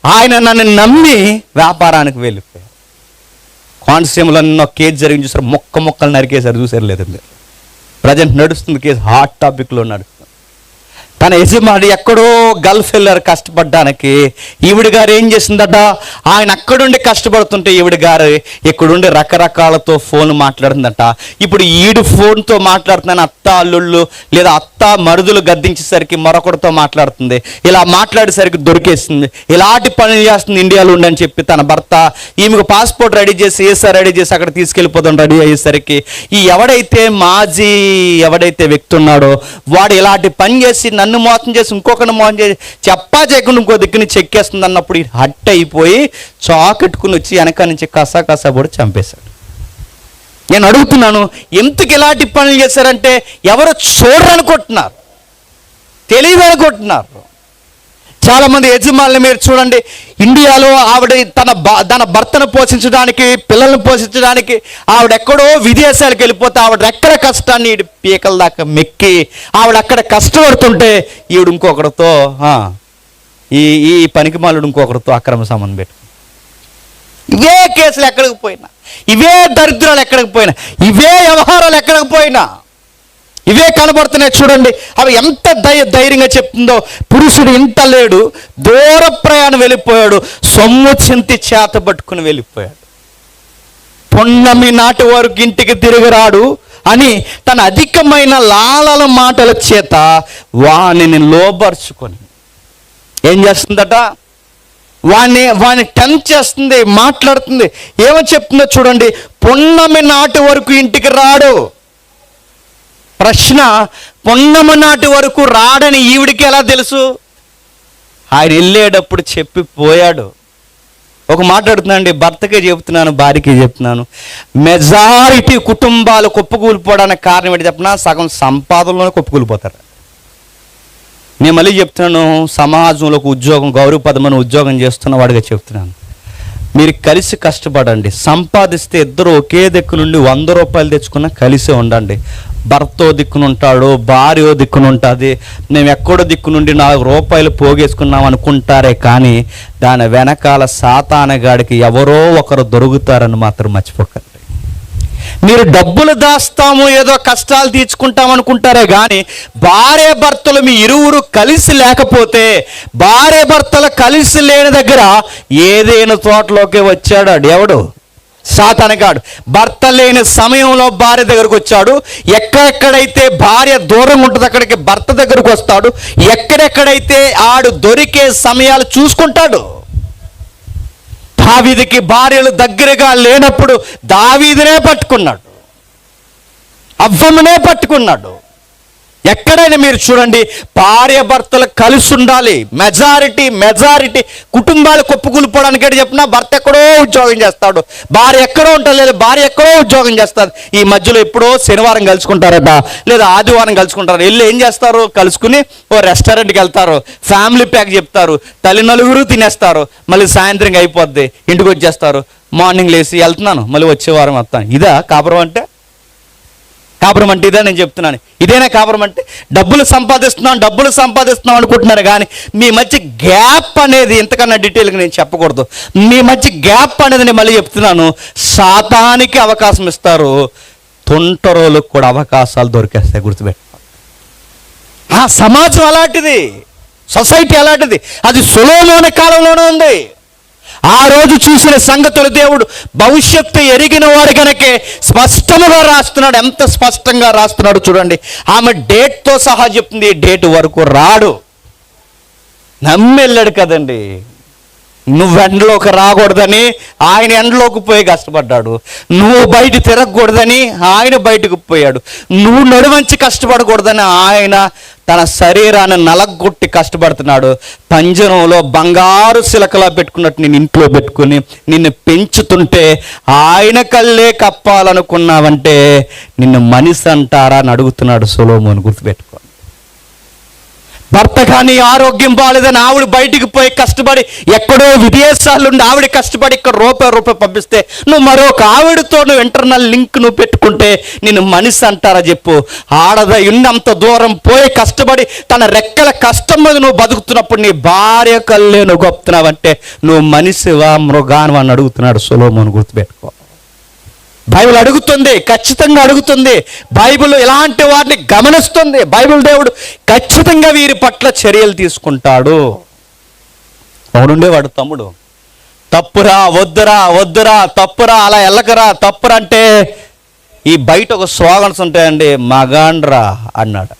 ఆయన నన్ను నమ్మి వ్యాపారానికి వెళ్ళిపోయాడు. కోనసీమలో ఒక కేసు జరిగింది చూసారు, మొక్కలు నరికేశారు. చూసారు లేదండి? ప్రజెంట్ నడుస్తుంది కేసు, హాట్ టాపిక్లో నడుస్తుంది. తన యజమాని ఎక్కడో గల్ఫ్ వెళ్ళారు కష్టపడ్డానికి. ఈవిడ గారు ఏం చేసిందట? ఆయన అక్కడుండి కష్టపడుతుంటే ఈవిడ గారు ఇక్కడుండి రకరకాలతో ఫోన్ మాట్లాడుతుందట. ఇప్పుడు ఈడు ఫోన్తో మాట్లాడుతున్నాను, అత్త అల్లుళ్ళు లేదా అత్త మరుదులు గద్దించేసరికి మరొకటితో మాట్లాడుతుంది. ఇలా మాట్లాడేసరికి దొరికేస్తుంది. ఇలాంటి పనులు చేస్తుంది ఇండియాలో ఉండని చెప్పి తన భర్త ఈమెకు పాస్పోర్ట్ రెడీ చేసి రెడీ చేసి అక్కడ తీసుకెళ్ళిపోతాం రెడీ అయ్యేసరికి ఈ ఎవడైతే వ్యక్తి ఉన్నాడో వాడు ఇలాంటి పని చేసి నన్ను మోసం చేసి ఇంకొకరిని మోసం చేసి చెప్పా చేయకుండా ఇంకో దిక్కుని చెక్కేస్తుంది అన్నప్పుడు హట్ అయిపోయి చాకెట్టుకుని వచ్చి వెనక నుంచి కసా కూడా చంపేశాడు. నేను అడుగుతున్నాను, ఎందుకు ఇలాంటి పనులు చేశారంటే ఎవరో చూడరనుకుంటున్నారు, తెలియదనుకుంటున్నారు. చాలామంది యజమానులు మీరు చూడండి, ఇండియాలో ఆవిడ తన భర్తను పోషించడానికి, పిల్లల్ని పోషించడానికి ఆవిడ ఎక్కడో విదేశాలకు వెళ్ళిపోతే ఆవిడ ఎక్కడ కష్టాన్ని పీకల దాకా మెక్కి ఆవిడ అక్కడ కష్టపడుతుంటే ఈవిడ ఇంకొకరితో ఈ పనికిమాలుడు ఇంకొకరితో అక్రమ సంబంధం పెట్టు. ఇవే కేసులు ఎక్కడికి పోయినా, ఇవే దరిద్రాలు ఎక్కడికి పోయినా, ఇవే వ్యవహారాలు ఎక్కడికి పోయినా ఇవే కనబడుతున్నాయి చూడండి. అవి ఎంత ధైర్యంగా చెప్తుందో. పురుషుడు ఇంట లేడు, దూర ప్రయాణం వెళ్ళిపోయాడు, సొమ్ము చింతి చేత పట్టుకుని వెళ్ళిపోయాడు, పొన్నమి నాటి వరకు ఇంటికి తిరిగి రాడు అని తన అధికమైన లాలల మాటల చేత వాణిని లోబర్చుకొని ఏం చేస్తుందట? వాణ్ణి టెంప్ట్ చేస్తుంది, మాట్లాడుతుంది. ఏమని చెప్తుందో చూడండి. పొన్నమి నాటి వరకు ఇంటికి రాడు. ప్రశ్న, పొన్నమి నాటి వరకు రాడని ఈవిడికి ఎలా తెలుసు? ఆయన వెళ్ళేటప్పుడు చెప్పిపోయాడు. ఒక మాట్లాడుతున్నానండి, భర్తకే చెప్తున్నాను, భార్యకే చెప్తున్నాను. మెజారిటీ కుటుంబాలు కుప్పకూలిపోవడానికి కారణం ఏంటి చెప్పినా, సగం సంపాదనలోనే కుప్పకూలిపోతారు. నేను మళ్ళీ చెప్తున్నాను, సమాజంలో ఒక ఉద్యోగం, గౌరవపదమైన ఉద్యోగం చేస్తున్న వాడిగా చెప్తున్నాను. మీరు కలిసి కష్టపడండి, సంపాదిస్తే ఇద్దరు ఒకే దిక్కు నుండి 100 రూపాయలు తెచ్చుకున్నా కలిసే ఉండండి. భర్త దిక్కునుంటాడు, భార్య దిక్కునుంటుంది. మేము ఎక్కడో దిక్కు నుండి 4 రూపాయలు పోగేసుకున్నాం అనుకుంటారే కానీ దాని వెనకాల సాతానగాడికి ఎవరో ఒకరు దొరుకుతారని మాత్రం మర్చిపోకండి. మీరు డబ్బులు దాస్తాము, ఏదో కష్టాలు తీర్చుకుంటాం అనుకుంటారే కానీ భార్య భర్తలు మీ ఇరువురు కలిసి లేకపోతే, భార్య భర్తలు కలిసి లేని దగ్గర ఏదైనా తోటలోకి వచ్చాడు ఎవడు? సాతానగాడు. భర్త లేని సమయంలో భార్య దగ్గరకు వచ్చాడు. ఎక్కడెక్కడైతే భార్య దూరంగా ఉంటుంది అక్కడికి భర్త దగ్గరకు వస్తాడు. ఎక్కడెక్కడైతే ఆడు దొరికే సమయాలు చూసుకుంటాడు. దావీదుకి భార్యలు దగ్గరగా లేనప్పుడు దావీదునే పట్టుకున్నాడు, అవ్వమ్మనే పట్టుకున్నాడు. ఎక్కడైనా మీరు చూడండి, భార్య భర్తలు కలిసి ఉండాలి. మెజారిటీ కుటుంబాలు కుప్పకూలిపోవడానికి చెప్పినా భర్త ఎక్కడో ఉద్యోగం చేస్తాడు, భార్య ఎక్కడో ఉంటుంది, భార్య ఎక్కడో ఉద్యోగం చేస్తారు. ఈ మధ్యలో ఎప్పుడో శనివారం కలుసుకుంటారట, లేదా ఆదివారం కలుసుకుంటారు. వెళ్ళి ఏం చేస్తారు? కలుసుకుని ఓ రెస్టారెంట్కి వెళ్తారు, ఫ్యామిలీ ప్యాక్ చెప్తారు, తల్లి నలుగురు తినేస్తారు, మళ్ళీ సాయంత్రం అయిపోద్ది, ఇంటికి వచ్చేస్తారు. మార్నింగ్ లేసి వెళ్తున్నాను, మళ్ళీ వచ్చే వారం వస్తాను. ఇదా కాపురం అంటే? కాపురం అంటే ఇదే నేను చెప్తున్నాను. ఇదేనా కాపురం అంటే? డబ్బులు సంపాదిస్తున్నాం అనుకుంటున్నారు కానీ మీ మధ్య గ్యాప్ అనేది, ఇంతకన్నా డీటెయిల్గా నేను చెప్పకూడదు, మీ మధ్య గ్యాప్ అనేది నేను మళ్ళీ చెప్తున్నాను. సాతానికి అవకాశం ఇస్తారు, తొంటరోళ్ళకు కూడా అవకాశాలు దొరికేస్తాయి. గుర్తుపెట్టుకో. ఆ సమాజం అలాంటిది, సొసైటీ అలాంటిది. అది సొలొమోను కాలంలోనే ఉంది. ఆ రోజు చూసిన సంగతులు దేవుడు భవిష్యత్తు ఎరిగిన వాడు కనుకే స్పష్టంగా రాస్తున్నాడు. ఎంత స్పష్టంగా రాస్తున్నాడు చూడండి. ఆమె డేట్తో సహా చెప్తుంది, డేట్ వరకు రాడు. నమ్మెళ్ళాడు కదండి. నువ్వు ఎండలోకి రాకూడదని ఆయన ఎండలోకి పోయి కష్టపడ్డాడు. నువ్వు బయట తిరగకూడదని ఆయన బయటకు పోయాడు. నువ్వు నడువంచి కష్టపడకూడదని ఆయన తన శరీరాన్ని నలగొట్టి కష్టపడుతున్నాడు. పంజరంలో బంగారు శిలకలా పెట్టుకున్నట్టు నేను ఇంట్లో పెట్టుకుని నిన్ను పెంచుతుంటే ఆయన కళ్ళే కప్పాలనుకున్నావంటే నిన్ను మనిషి అంటారా అని అడుగుతున్నాడు సొలొమోను. గుర్తుపెట్టుకో. భర్త కానీ ఆరోగ్యం బాగాలేదని ఆవిడ బయటికి పోయి కష్టపడి, ఎక్కడో విదేశాల్లో ఉండి ఆవిడ కష్టపడి ఇక్కడ రూపాయి పంపిస్తే నువ్వు మరొక ఆవిడతో నువ్వు ఇంటర్నల్ లింక్ నువ్వు పెట్టుకుంటే నిన్ను మనిషి అంటారా చెప్పు? ఆడద ఉన్నంత దూరం పోయి కష్టపడి తన రెక్కల కష్టం మీద నువ్వు బతుకుతున్నప్పుడు నీ భార్య కళ్ళే నువ్వు గొప్పతున్నావంటే నువ్వు మనిషివా మృగాను అని అడుగుతున్నాడు సొలొమోను. గుర్తుపెట్టుకో. బైబిల్ అడుగుతుంది, ఖచ్చితంగా అడుగుతుంది. బైబిల్ ఇలాంటి వారిని గమనిస్తుంది. బైబిల్ దేవుడు ఖచ్చితంగా వీరి పట్ల చర్యలు తీసుకుంటాడు. వాడుండేవాడు తమ్ముడు, తప్పురా వద్దురా తప్పురా, అలా వెళ్ళకరా తప్పురా అంటే ఈ బయట ఒక స్లోగన్స్ ఉంటాయండి, మగాండ్రా అన్నాడు.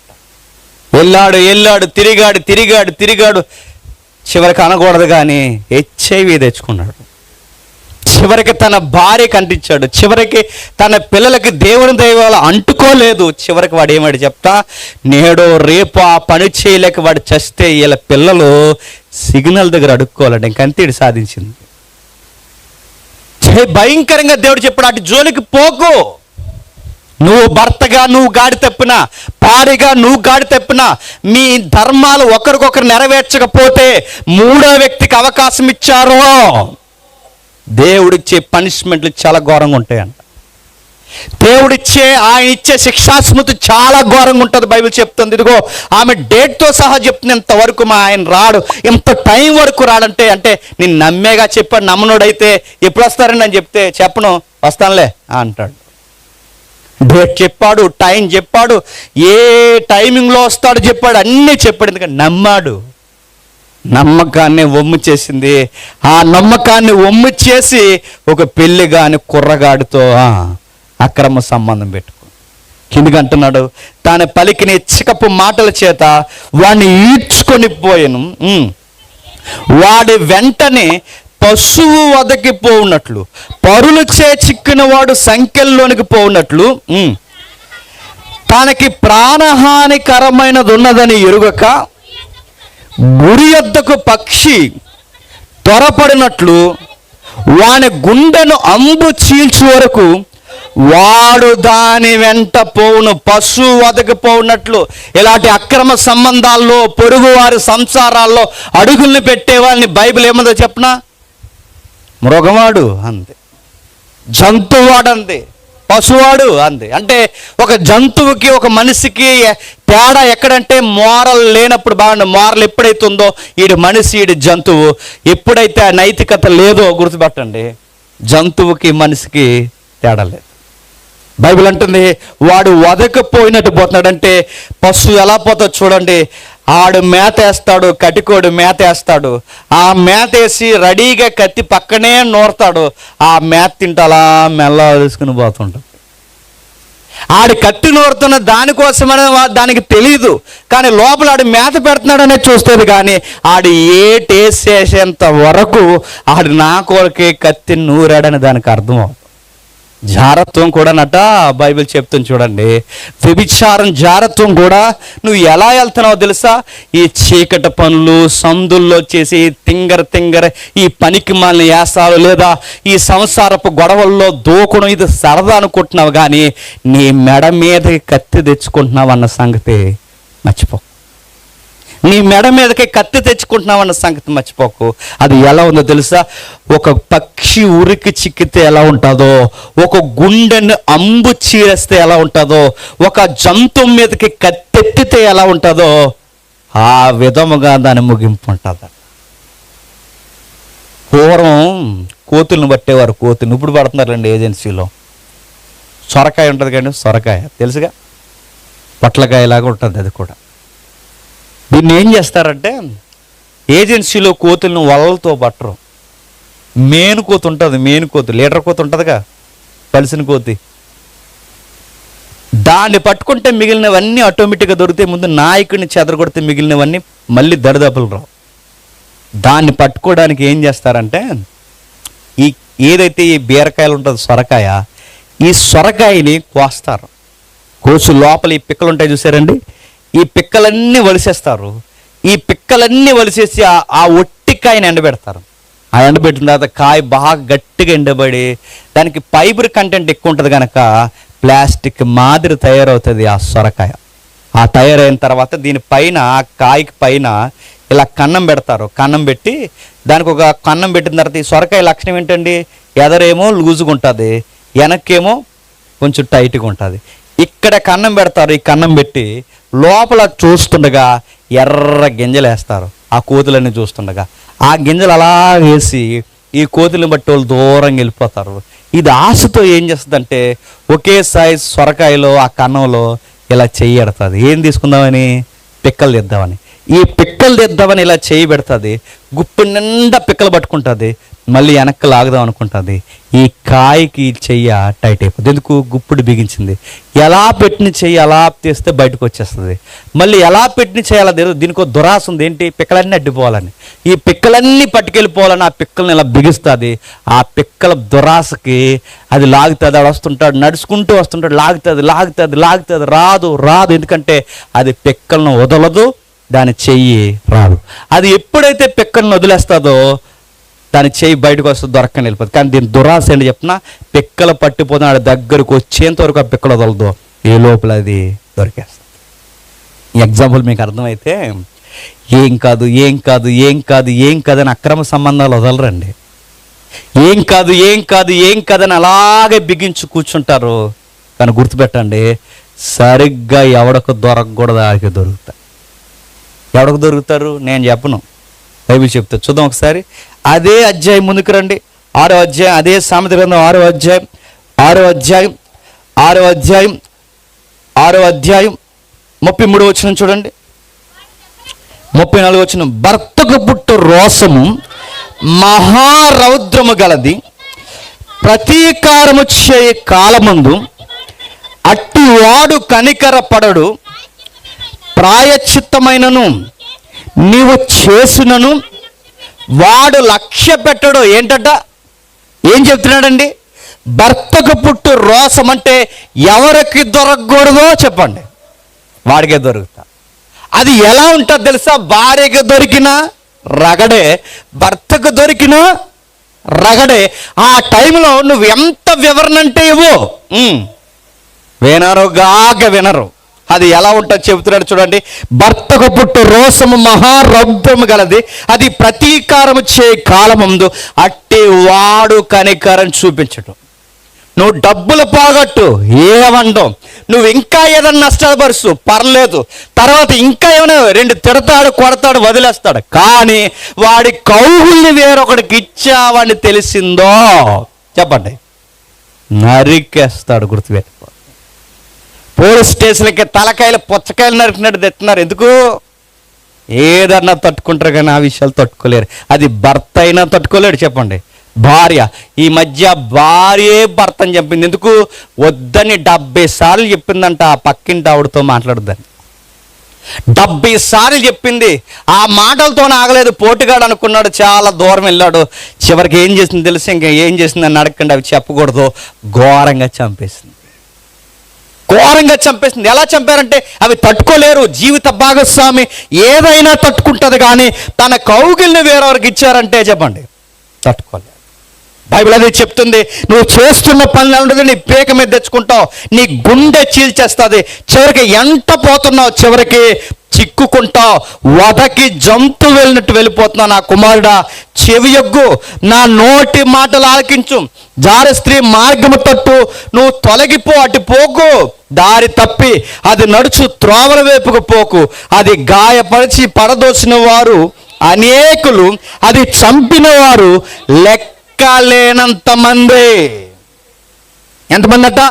వెళ్ళాడు తిరిగాడు చివరికి అనకూడదు కానీ HIV తెచ్చుకున్నాడు. చివరికి తన భార్య కంటించాడు. చివరికి తన పిల్లలకి దేవుని దైవాలు అంటుకోలేదు. చివరికి వాడు ఏమాడు చెప్తా, నేడో రేపు ఆ పని చేయలేక వాడు చస్తే వీళ్ళ పిల్లలు సిగ్నల్ దగ్గర అడుక్కోవాలండి. ఇంకంతేడు సాధించింది. భయంకరంగా దేవుడు చెప్పాడు, అటు జోలికి పోకు. నువ్వు భర్తగా నువ్వు గాడి తప్పినా, భార్యగా నువ్వు గాడి తప్పినా, మీ ధర్మాలు ఒకరికొకరు నెరవేర్చకపోతే మూడో వ్యక్తికి అవకాశం ఇచ్చారో దేవుడిచ్చే పనిష్మెంట్లు చాలా ఘోరంగా ఉంటాయంట. ఆయన ఇచ్చే శిక్షాస్మృతి చాలా ఘోరంగా ఉంటుంది. బైబిల్ చెప్తుంది. ఇదిగో ఆమె డేట్తో సహా చెప్తుంది, ఇంతవరకు ఆయన రాడు, ఇంత టైం వరకు రాడంటే అంటే నేను నమ్మేగా చెప్పాడు. నమ్మనుడైతే ఎప్పుడు వస్తారని నేను చెప్తే చెప్పను, వస్తానులే అంటాడు. డేట్ చెప్పాడు, టైం చెప్పాడు, ఏ టైమింగ్లో వస్తాడో చెప్పాడు, అన్నీ చెప్పాడు. ఎందుకంటే నమ్మాడు. నమ్మకాన్ని వమ్ము చేసింది. ఆ నమ్మకాన్ని వమ్ము చేసి ఒక పెళ్లి కాని కుర్రగాడితో అక్రమ సంబంధం పెట్టుకో. కిందికి అంటున్నాడు, తాను పలికిన చికపు మాటల చేత వాడిని ఈడ్చుకొని పోయాను. వాడి వెంటనే పశువు వదకి పోవున్నట్లు, పరులు చే చిక్కిన వాడు సంఖ్యల్లోనికి పోవున్నట్లు, తనకి ప్రాణహానికరమైనది ఉన్నదని ఎరుగక గురి యొద్దకు పక్షి త్వరపడినట్లు వాని గుండెను అంబు చీల్చు వరకు వాడు దాని వెంట పోవును. పశువు వదకపోవునట్లు ఇలాంటి అక్రమ సంబంధాల్లో, పొరుగు వారి సంసారాల్లో అడుగుల్ని పెట్టే వాళ్ళని బైబిల్ ఏమందో చెప్పనా? మృగవాడు అంది, జంతువాడు అంది, పశువాడు అంది. అంటే ఒక జంతువుకి ఒక మనిషికి తేడా ఎక్కడంటే మోరల్ లేనప్పుడు. బాగుంది, మోరల్ ఎప్పుడైతే ఉందో ఈడు మనిషి, ఈడు జంతువు. ఎప్పుడైతే ఆ నైతికత లేదో గుర్తుపెట్టండి, జంతువుకి మనిషికి తేడా లేదు. బైబిల్ అంటుంది వాడు వదకపోయినట్టు పోతున్నాడంటే పశువు ఎలా పోతుందో చూడండి. ఆడు మేత వేస్తాడు, కటికోడు మేత వేస్తాడు, ఆ మేత వేసి రెడీగా కత్తి పక్కనే నూరుతాడు, ఆ మేత తింటూ అలా మెల్ల తీసుకుని పోతుంటాడు. ఆడి కత్తి నూరుతున్న దానికోసమని దానికి తెలియదు, కానీ లోపల ఆడు మేత పెడుతున్నాడనే చూస్తుంది. కానీ ఆడు ఏటేసేసేంత వరకు ఆడు నా కొరకే కత్తి నూరాడని దానికి అర్థం అవుతుంది. జారత్వం కూడా బైబిల్ చెప్తుంది చూడండి. వ్యభిచారం, జారత్వం కూడా నువ్వు ఎలా వెళ్తున్నావో తెలుసా? ఈ చీకటి పనులు, సందుల్లో చేసి తింగర ఈ పనికి మాలిన యాసాలు, లేదా ఈ సంసారపు గొడవల్లో దూకడం, ఇది సరదా అనుకుంటున్నావు. కానీ నీ మెడ మీదకి కత్తి తెచ్చుకుంటున్నావు అన్న సంగతి మర్చిపో. నీ మెడ మీదకి కత్తి తెచ్చుకుంటున్నావు అన్న సంగతి మర్చిపోకు. అది ఎలా ఉందో తెలుసా? ఒక పక్షి ఉరికి చిక్కితే ఎలా ఉంటుందో, ఒక గుండెను అంబు చీరేస్తే ఎలా ఉంటుందో, ఒక జంతువు మీదకి కత్తెత్తితే ఎలా ఉంటుందో, ఆ విధముగా దాని ముగింపు ఉంటుంది. పూర్వం కోతులను పట్టేవారు, కోతులు ఇప్పుడు పడుతున్నారండి ఏజెన్సీలో. సొరకాయ ఉంటుంది కానీ, సొరకాయ తెలుసుగా, పొట్లకాయలాగా ఉంటుంది అది కూడా. దీన్ని ఏం చేస్తారంటే ఏజెన్సీలో కోతులను వలలతో పట్టరు. మేను కోతి ఉంటుంది, మేను కోతి, లీటర్ కోతి ఉంటుందిగా, కలిసిన కోతి, దాన్ని పట్టుకుంటే మిగిలినవన్నీ ఆటోమేటిక్గా దొరికితే, ముందు నాయకుడిని చెదరగొడితే మిగిలినవన్నీ మళ్ళీ దరిదాపులు రావు. దాన్ని పట్టుకోవడానికి ఏం చేస్తారంటే ఏదైతే ఈ బీరకాయలు ఉంటుందో సొరకాయ, ఈ సొరకాయని కోస్తారు. కోసు లోపల ఈ పిక్కలు ఉంటాయి చూసారండి, ఈ పిక్కలన్నీ వలిసేస్తారు. ఈ పిక్కలన్నీ వలిసేసి ఆ ఒట్టికాయని ఎండబెడతారు. ఆ ఎండబెట్టిన తర్వాత కాయ బాగా గట్టిగా ఎండబడి దానికి ఫైబర్ కంటెంట్ ఎక్కువ ఉంటుంది కనుక ప్లాస్టిక్ మాదిరి తయారవుతుంది ఆ సొరకాయ. ఆ తయారైన తర్వాత దీనిపైన, ఆ కాయకి పైన ఇలా కన్నం పెడతారు. కన్నం పెట్టి దానికి ఒక కన్నం పెట్టిన తర్వాత ఈ సొరకాయ లక్షణం ఏంటండి? ఎదరేమో లూజుగా ఉంటుంది, వెనక్కేమో కొంచెం టైట్గా ఉంటుంది. ఇక్కడ కన్నం పెడతారు. ఈ కన్నం పెట్టి లోపల చూస్తుండగా ఎర్ర గింజలు వేస్తారు. ఆ కోతులన్నీ చూస్తుండగా ఆ గింజలు అలా వేసి ఈ కోతులను బట్టి వాళ్ళు దూరంగా వెళ్ళిపోతారు. ఇది ఆశతో ఏం చేస్తుందంటే ఒకే సైజ్ సొరకాయలో ఆ కన్నంలో ఇలా చెయ్యి పెడుతుంది. ఏం తీసుకుందామని? పిక్కలు తెద్దామని. ఈ పిక్కలు తెద్దామని ఇలా చేయి పెడుతుంది. గుప్పు నిండా పిక్కలు పట్టుకుంటుంది. మళ్ళీ వెనక్కి లాగుదాం అనుకుంటుంది. ఈ కాయకి చెయ్యి టైట్ అయిపోతుంది. ఎందుకు? గుప్పుడు బిగించింది. ఎలా పెట్టిన చెయ్యి అలా తీస్తే బయటకు వచ్చేస్తుంది. మళ్ళీ ఎలా పెట్టిన చేయాలో తెలియదు. దీనికి దురాశ ఉంది. ఏంటి? పిక్కలన్నీ అడ్డిపోవాలని, ఈ పిక్కలన్నీ పట్టుకెళ్ళిపోవాలని ఆ పిక్కల్ని ఇలా బిగిస్తుంది. ఆ పిక్కల దురాశకి అది లాగుతుంది. ఆడు వస్తుంటాడు, నడుచుకుంటూ వస్తుంటాడు, లాగుతుంది, రాదు. ఎందుకంటే అది పిక్కలను వదలదు, దాని చెయ్యి రాదు. అది ఎప్పుడైతే పిక్కలను వదిలేస్తుందో దాని చెయ్యి బయటకు వస్తే దొరకని వెళ్ళిపోతుంది. కానీ దీని దురాశ ఏంటి చెప్పిన? పిక్కలు పట్టిపోతున్న ఆడ దగ్గరకు వచ్చేంత వరకు ఆ పిక్కలు వదలదు, ఏ లోపల అది దొరికేస్తుంది. ఈ ఎగ్జాంపుల్ మీకు అర్థమైతే ఏం కాదు అని అక్రమ సంబంధాలు వదలరండి. ఏం కాదు అని అలాగే బిగించి కూర్చుంటారు. కానీ గుర్తుపెట్టండి, సరిగ్గా ఎవడకు దొరకకూడదు ఆడికి దొరుకుతాయి. ఎవడకు దొరుకుతారు? నేను చెప్పను, బైబిల్ చెప్తా. చూద్దాం ఒకసారి. అదే అధ్యాయం ముందుకు రండి. 6వ అధ్యాయం, అదే సామెత గ్రంథం 6వ అధ్యాయం 33వ వచనం చూడండి. 34వ వచనం. భర్తకు పుట్టు రోషము మహారౌద్రము గలది, ప్రతీకారము చేయ కాలమందు అట్టి వాడు కనికర పడడు, ప్రాయశ్చిత్తమైనను నీవు చేసినను వాడు లక్ష్య పెట్టడు. ఏంటట? ఏం చెప్తున్నాడండి? భర్తకు పుట్టు రోషం అంటే ఎవరికి దొరకకూడదో చెప్పండి, వాడికే దొరుకుతా. అది ఎలా ఉంటుంది తెలుసా? భార్యకు దొరికిన రగడే, భర్తకు దొరికిన రగడే. ఆ టైంలో నువ్వు ఎంత వివరణ అంటే ఇవ్వు, వినరు గాక వినరు. అది ఎలా ఉంటుందో చెబుతున్నాడు చూడండి. భర్తకు పుట్టు రోషము మహారౌద్రము గలది, అది ప్రతీకారము చే కాలముందు అట్టి వాడు కనికరం చూపించటం. నువ్వు డబ్బులు పోగొట్టు ఏమండం, నువ్వు ఇంకా ఏదన్నా నష్టపరుచు పర్లేదు, తర్వాత ఇంకా ఏమైనా 2 తిడతాడు, కొడతాడు, వదిలేస్తాడు. కానీ వాడి కౌగుల్ని వేరొకడికి ఇచ్చావని తెలిసిందో చెప్పండి, నరికేస్తాడు. గుర్తుపెట్టుకో. పోలీస్ స్టేషన్లకి తలకాయలు పుచ్చకాయలు నరికినట్టు తెస్తున్నారు. ఎందుకు? ఏదన్నా తట్టుకుంటారు కానీ ఆ విషయాలు తట్టుకోలేరు. అది భర్త అయినా తట్టుకోలేడు. చెప్పండి, భార్య. ఈ మధ్య భార్యే భర్తని చెప్పింది. ఎందుకు? వద్దని 70 సార్లు చెప్పిందంట ఆ పక్కింటి ఆవిడతో మాట్లాడద్దని. 70 సార్లు చెప్పింది. ఆ మాటలతో ఆగలేదు. పోటుగాడు అనుకున్నాడు, చాలా దూరం వెళ్ళాడు. చివరికి ఏం చేసింది తెలిసి, ఇంకా ఏం చేసిందని అడగండి, అవి చెప్పకూడదు, ఘోరంగా చంపేసింది. ఘోరంగా చంపేసింది. ఎలా చంపారంటే అవి తట్టుకోలేరు. జీవిత భాగస్వామి ఏదైనా తట్టుకుంటుంది, కానీ తన కౌగిల్ని వేరెవరికి ఇచ్చారంటే చెప్పండి తట్టుకోలేరు. బైబిల్ అది చెప్తుంది. నువ్వు చేస్తున్న పనులు ఉంటుంది, నీ పేక మీద తెచ్చుకుంటావు, నీ గుండె చీల్చేస్తుంది. చివరికి ఎంట పోతున్నావు, చివరికి చిక్కుకుంటావు, వదకి జంతు వెళ్ళినట్టు వెళ్ళిపోతున్నావు. నా కుమారుడా, చెవియొగ్గు, నా నోటి మాటలు ఆలకించు. జార స్త్రీ మార్గము తట్టు నువ్వు తొలగిపో, అటు పోకు. దారి తప్పి అది నడుచు త్రోవల వైపుకు పోకు. అది గాయపరిచి పడదోసిన వారు అనేకులు, అది చంపిన వారు లెక్కలేనంత మంది. ఎంతమంది అట?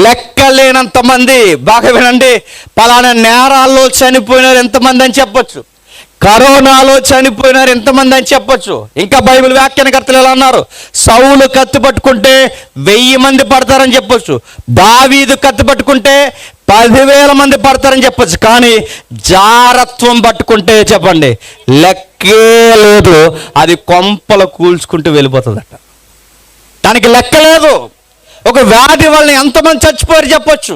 లెక్కలేనంత మంది. బాగా వినండి. పలానా నేరాల్లో చనిపోయినారు ఎంతమంది అని చెప్పొచ్చు, కరోనాలో చనిపోయినారు ఎంతమంది అని చెప్పొచ్చు. ఇంకా బైబిల్ వ్యాఖ్యానకర్తలు ఎలా అన్నారు? సౌలు కత్తి పట్టుకుంటే 1000 మంది పడతారని చెప్పొచ్చు, దావీదు కత్తి పట్టుకుంటే 10,000 మంది పడతారని చెప్పొచ్చు. కానీ జారత్వం పట్టుకుంటే చెప్పండి లెక్కే లేదు, అది కొంపలు కూల్చుకుంటూ వెళ్ళిపోతుందట. దానికి లెక్క లేదు. ఒక వ్యాధి వల్ల ఎంతమంది చచ్చిపోయారు చెప్పొచ్చు,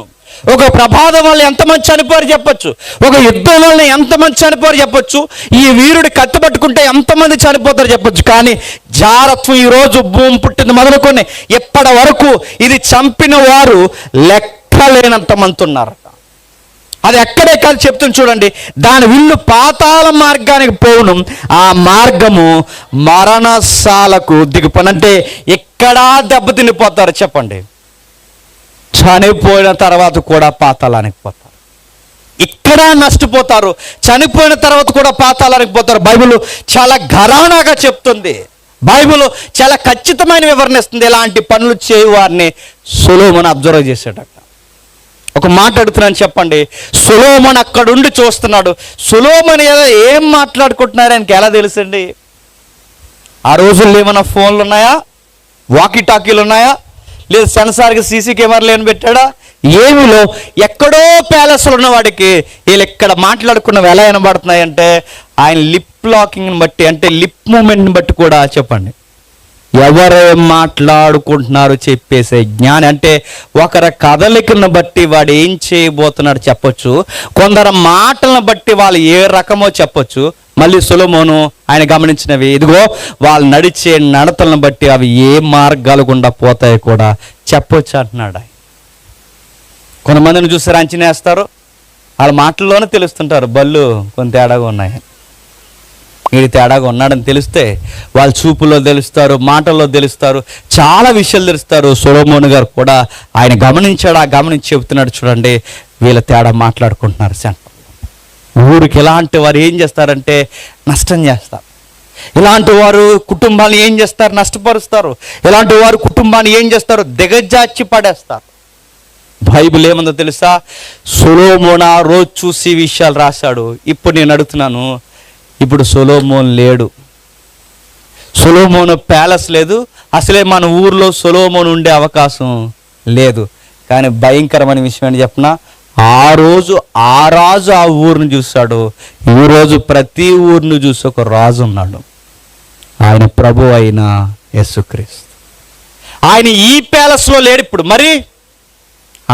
ఒక ప్రమాదం వల్ల ఎంతమంది చనిపోయారు చెప్పొచ్చు, ఒక యుద్ధం వల్ల ఎంతమంది చనిపోయారు చెప్పొచ్చు, ఈ వీరుడి కత్తి పట్టుకుంటే ఎంతమంది చనిపోతారు చెప్పొచ్చు. కానీ జారత్వం ఈరోజు భూమి పుట్టింది మొదలుకొని ఎప్పటి వరకు ఇది చంపిన వారు లెక్కలేనంత మంది ఉన్నారు. అది ఎక్కడే కాదు చెప్తుంది చూడండి. దాని విల్లు పాతాళ మార్గానికి పోవును, ఆ మార్గము మరణశాలకు దిగుపనంటే ఎక్కడా దెబ్బతినిపోతారు చెప్పండి. చనిపోయిన తర్వాత కూడా పాతాళానికి పోతారు, ఇక్కడ నష్టపోతారు. చనిపోయిన తర్వాత కూడా పాతాళానికి పోతారు. బైబిల్ చాలా ఘరానాగా చెప్తుంది. బైబిల్ చాలా ఖచ్చితమైన వివరణ ఇస్తుంది. ఇలాంటి పనులు చేయు వారిని సొలొమోను అబ్జర్వ్ చేసేటట్టు. ఒక మాట అడుగుతున్నాను చెప్పండి. సొలొమోను అక్కడుండి చూస్తున్నాడు. సొలొమోను ఏం మాట్లాడుకుంటున్నారు ఆయనకి ఎలా తెలుసండి? ఆ రోజుల్లో ఏమైనా ఫోన్లు ఉన్నాయా, వాకీ టాకీలు ఉన్నాయా, లేదు సెన్సార్కి సీసీ కెమెరాలు ఏమి పెట్టాడా? ఏమిలో ఎక్కడో ప్యాలెస్లో ఉన్న వాడికి వీళ్ళు ఎక్కడ మాట్లాడుకున్నవి ఎలా వినబడుతున్నాయంటే ఆయన లిప్ లాకింగ్ని బట్టి, అంటే లిప్ మూమెంట్ని బట్టి కూడా చెప్పండి ఎవరేం మాట్లాడుకుంటున్నారు చెప్పేసే జ్ఞాని. అంటే ఒకరి కదలికను బట్టి వాడు ఏం చేయబోతున్నాడు చెప్పొచ్చు, కొందరు మాటలను బట్టి వాళ్ళు ఏ రకమో చెప్పొచ్చు. మళ్ళీ సొలొమోను ఆయన గమనించినవి, ఇదిగో వాళ్ళు నడిచే నడతలను బట్టి అవి ఏ మార్గాలు గుండా పోతాయో కూడా చెప్పొచ్చు అంటున్నాడు. కొంతమందిని చూస్తారు అంచనా వేస్తారు, వాళ్ళ మాటల్లోనే తెలుస్తుంటారు బళ్ళు కొంత తేడాగా ఉన్నాయి. వీడి తేడాగా ఉన్నాడని తెలిస్తే వాళ్ళ చూపుల్లో తెలుస్తారు, మాటల్లో తెలుస్తారు, చాలా విషయాలు తెలుస్తారు. సొలొమోను గారు కూడా ఆయన గమనించాడు. ఆ గమనించి చెబుతున్నాడు చూడండి, వీళ్ళ తేడా మాట్లాడుకుంటున్నారు. ఊరికి ఇలాంటి వారు ఏం చేస్తారంటే నష్టం చేస్తారు. ఇలాంటి వారు కుటుంబాన్ని ఏం చేస్తారు? నష్టపరుస్తారు. ఇలాంటి వారు కుటుంబాన్ని ఏం చేస్తారు? దిగజార్చి పడేస్తారు. బైబిల్ ఏముందో తెలుసా? సొలొమోను ఆ రోజు చూసి విషయాలు రాశాడు. ఇప్పుడు నేను అడుగుతున్నాను, ఇప్పుడు సొలొమోను లేడు, సొలొమోను ప్యాలెస్ లేదు, అసలే మన ఊర్లో సొలొమోను ఉండే అవకాశం లేదు. కానీ భయంకరమైన విషయం ఏంటి చెప్పనా? ఆ రోజు ఆ రాజు ఆ ఊరిని చూశాడు, ఈరోజు ప్రతి ఊరిని చూసి ఒక రాజు ఉన్నాడు. ఆయన ప్రభు అయిన యేసుక్రీస్తు. ఆయన ఈ ప్యాలెస్లో లేడు ఇప్పుడు, మరి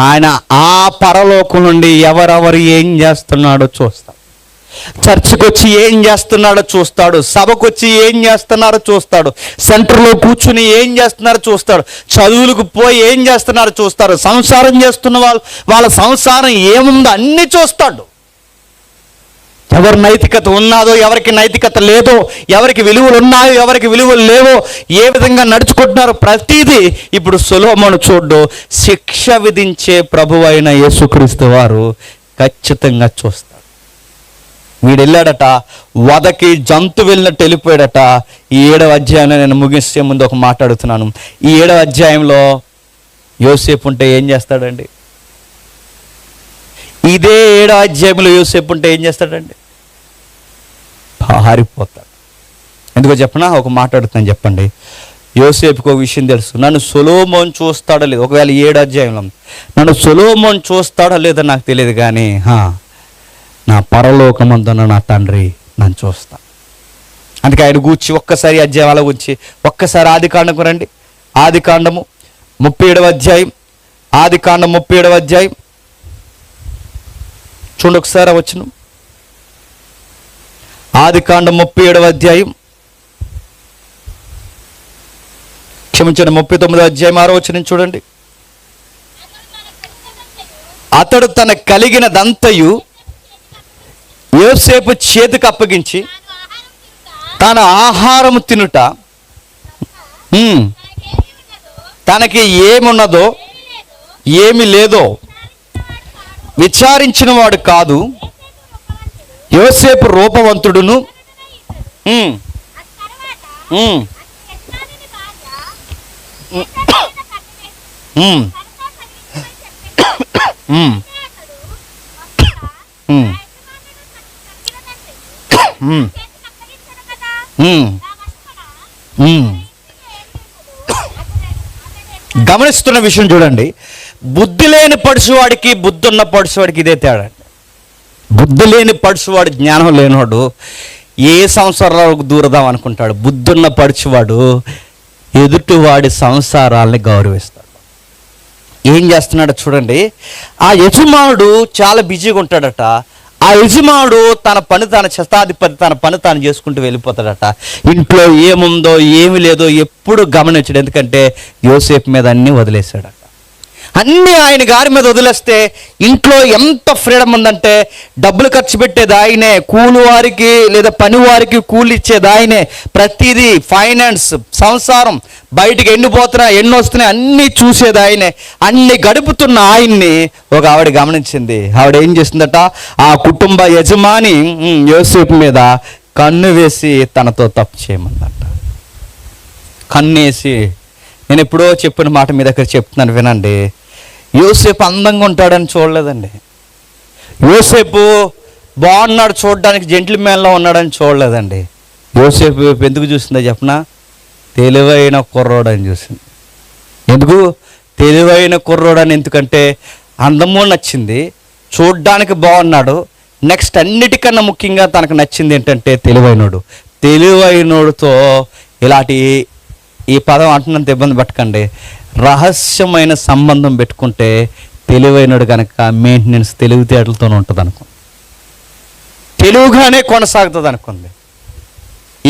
ఆయన ఆ పరలోకం నుండి ఎవరెవరు ఏం చేస్తున్నాడో చూస్తాం. చర్చికి వచ్చి ఏం చేస్తున్నాడో చూస్తాడు, సభకు వచ్చి ఏం చేస్తున్నారో చూస్తాడు, సెంటర్లో కూర్చుని ఏం చేస్తున్నారో చూస్తాడు, చదువులకు పోయి ఏం చేస్తున్నారో చూస్తాడు, సంసారం చేస్తున్న వాళ్ళ సంసారం ఏముందో అన్నీ చూస్తాడు. ఎవరి నైతికత ఉన్నాదో, ఎవరికి నైతికత లేదో, ఎవరికి విలువలు ఉన్నాయో, ఎవరికి విలువలు లేవో, ఏ విధంగా నడుచుకుంటున్నారో ప్రతిదీ ఇప్పుడు సొలొమోను చూడ్డు. శిక్ష విధించే ప్రభువు అయిన యేసుక్రీస్తు వారు ఖచ్చితంగా చూస్తాడు. వీడు వెళ్ళాడట, వదకి జంతు వెళ్ళినట్టు వెళ్ళిపోయాడట. ఈ 7వ అధ్యాయంలో నేను ముగిసే ముందు ఒక మాట్లాడుతున్నాను. ఈ 7వ అధ్యాయంలో యోసేపు ఉంటే ఏం చేస్తాడండి? ఇదే 7వ అధ్యాయంలో యోసేపు ఉంటే ఏం చేస్తాడండి? పారిపోతాడు. ఎందుకో చెప్పనా? ఒక మాట్లాడుతున్నాను, చెప్పండి. యోసేపుకు ఒక విషయం తెలుసు, నన్ను సొలొమోను చూస్తాడో లేదు. ఒకవేళ 7వ అధ్యాయంలో నన్ను సొలొమోను చూస్తాడో లేదో నాకు తెలియదు, కానీ నా పరలోకమందున్న నా తండ్రి నన్ను చూస్తా. అందుకే ఆయన గూర్చి ఒక్కసారి అధ్యాయాల గురించి ఒక్కసారి ఆదికాండకు రండి. ఆదికాండము 37వ అధ్యాయం, ఆదికాండం 37వ అధ్యాయం చూడండి ఒకసారి. వచ్చును ఆదికాండం 37వ అధ్యాయం, క్షమించండి 39వ అధ్యాయం 6వ వచనం చూడండి. అతడు తన కలిగినదంతయు యోసేపు చేతికి అప్పగించి తన ఆహారం తినుట, తనకి ఏమున్నదో ఏమి లేదో విచారించిన వాడు కాదు. యోసేపు రూపవంతుడును, గమనిస్తున్న విషయం చూడండి. బుద్ధి లేని పడుచువాడికి, బుద్ధి ఉన్న పడుచువాడికి ఇదే తేడా. బుద్ధి లేని పడుచువాడు, జ్ఞానం లేనివాడు ఏ సంసారాలకు దూరదాం అనుకుంటాడు. బుద్ధున్న పడుచువాడు ఎదుటివాడి సంసారాలని గౌరవిస్తాడు. ఏం చేస్తున్నాడో చూడండి. ఆ యజమానుడు చాలా బిజీగా ఉంటాడట. ఆ యజమానుడు తన పని తాను, శతాధిపతి తన పని తాను చేసుకుంటూ వెళ్ళిపోతాడట. ఇంట్లో ఏముందో ఏమి లేదో ఎప్పుడు గమనించాడు. ఎందుకంటే యోసేపు మీద అన్నీ వదిలేశాడట. అన్నీ ఆయన గారి మీద వదిలేస్తే ఇంట్లో ఎంత ఫ్రీడమ్ ఉందంటే, డబ్బులు ఖర్చు పెట్టేది ఆయనే, కూలి వారికి లేదా పని వారికి కూలి ఇచ్చేది ఆయనే, ప్రతిదీ ఫైనాన్స్, సంసారం, బయటికి ఎన్ని పోతున్నాయి ఎన్ని వస్తున్నాయి అన్నీ చూసేది ఆయనే. అన్ని గడుపుతున్న ఆయన్ని ఒక ఆవిడ గమనించింది. ఆవిడ ఏం చేసిందట, ఆ కుటుంబ యజమాని యోసేపు మీద కన్ను వేసి తనతో తప్పు చేయమందట. కన్నేసి, నేను ఎప్పుడో చెప్పిన మాట మీ దగ్గర చెప్తున్నాను వినండి. యోసేపు అందంగా ఉంటాడని చూడలేదండి. యోసేపు బాగున్నాడు చూడడానికి, జెంటిల్మెన్లో ఉన్నాడని చూడలేదండి. యోసేపు ఎందుకు చూసిందో చెప్పనా? తెలివైన కుర్రోడని చూసింది. ఎందుకు తెలివైన కుర్రోడని? ఎందుకంటే అందము నచ్చింది, చూడ్డానికి బాగున్నాడు, నెక్స్ట్ అన్నిటికన్నా ముఖ్యంగా తనకు నచ్చింది ఏంటంటే తెలివైనోడు. తెలివైనోడుతో ఇలాంటి, ఈ పదం అంటున్నంత ఇబ్బంది పట్టకండి, రహస్యమైన సంబంధం పెట్టుకుంటే తెలివైనడు కనుక మెయింటెనెన్స్ తెలివితేటలతోనే ఉంటుంది అనుకోండి, తెలివిగానే కొనసాగుతుంది అనుకుంది.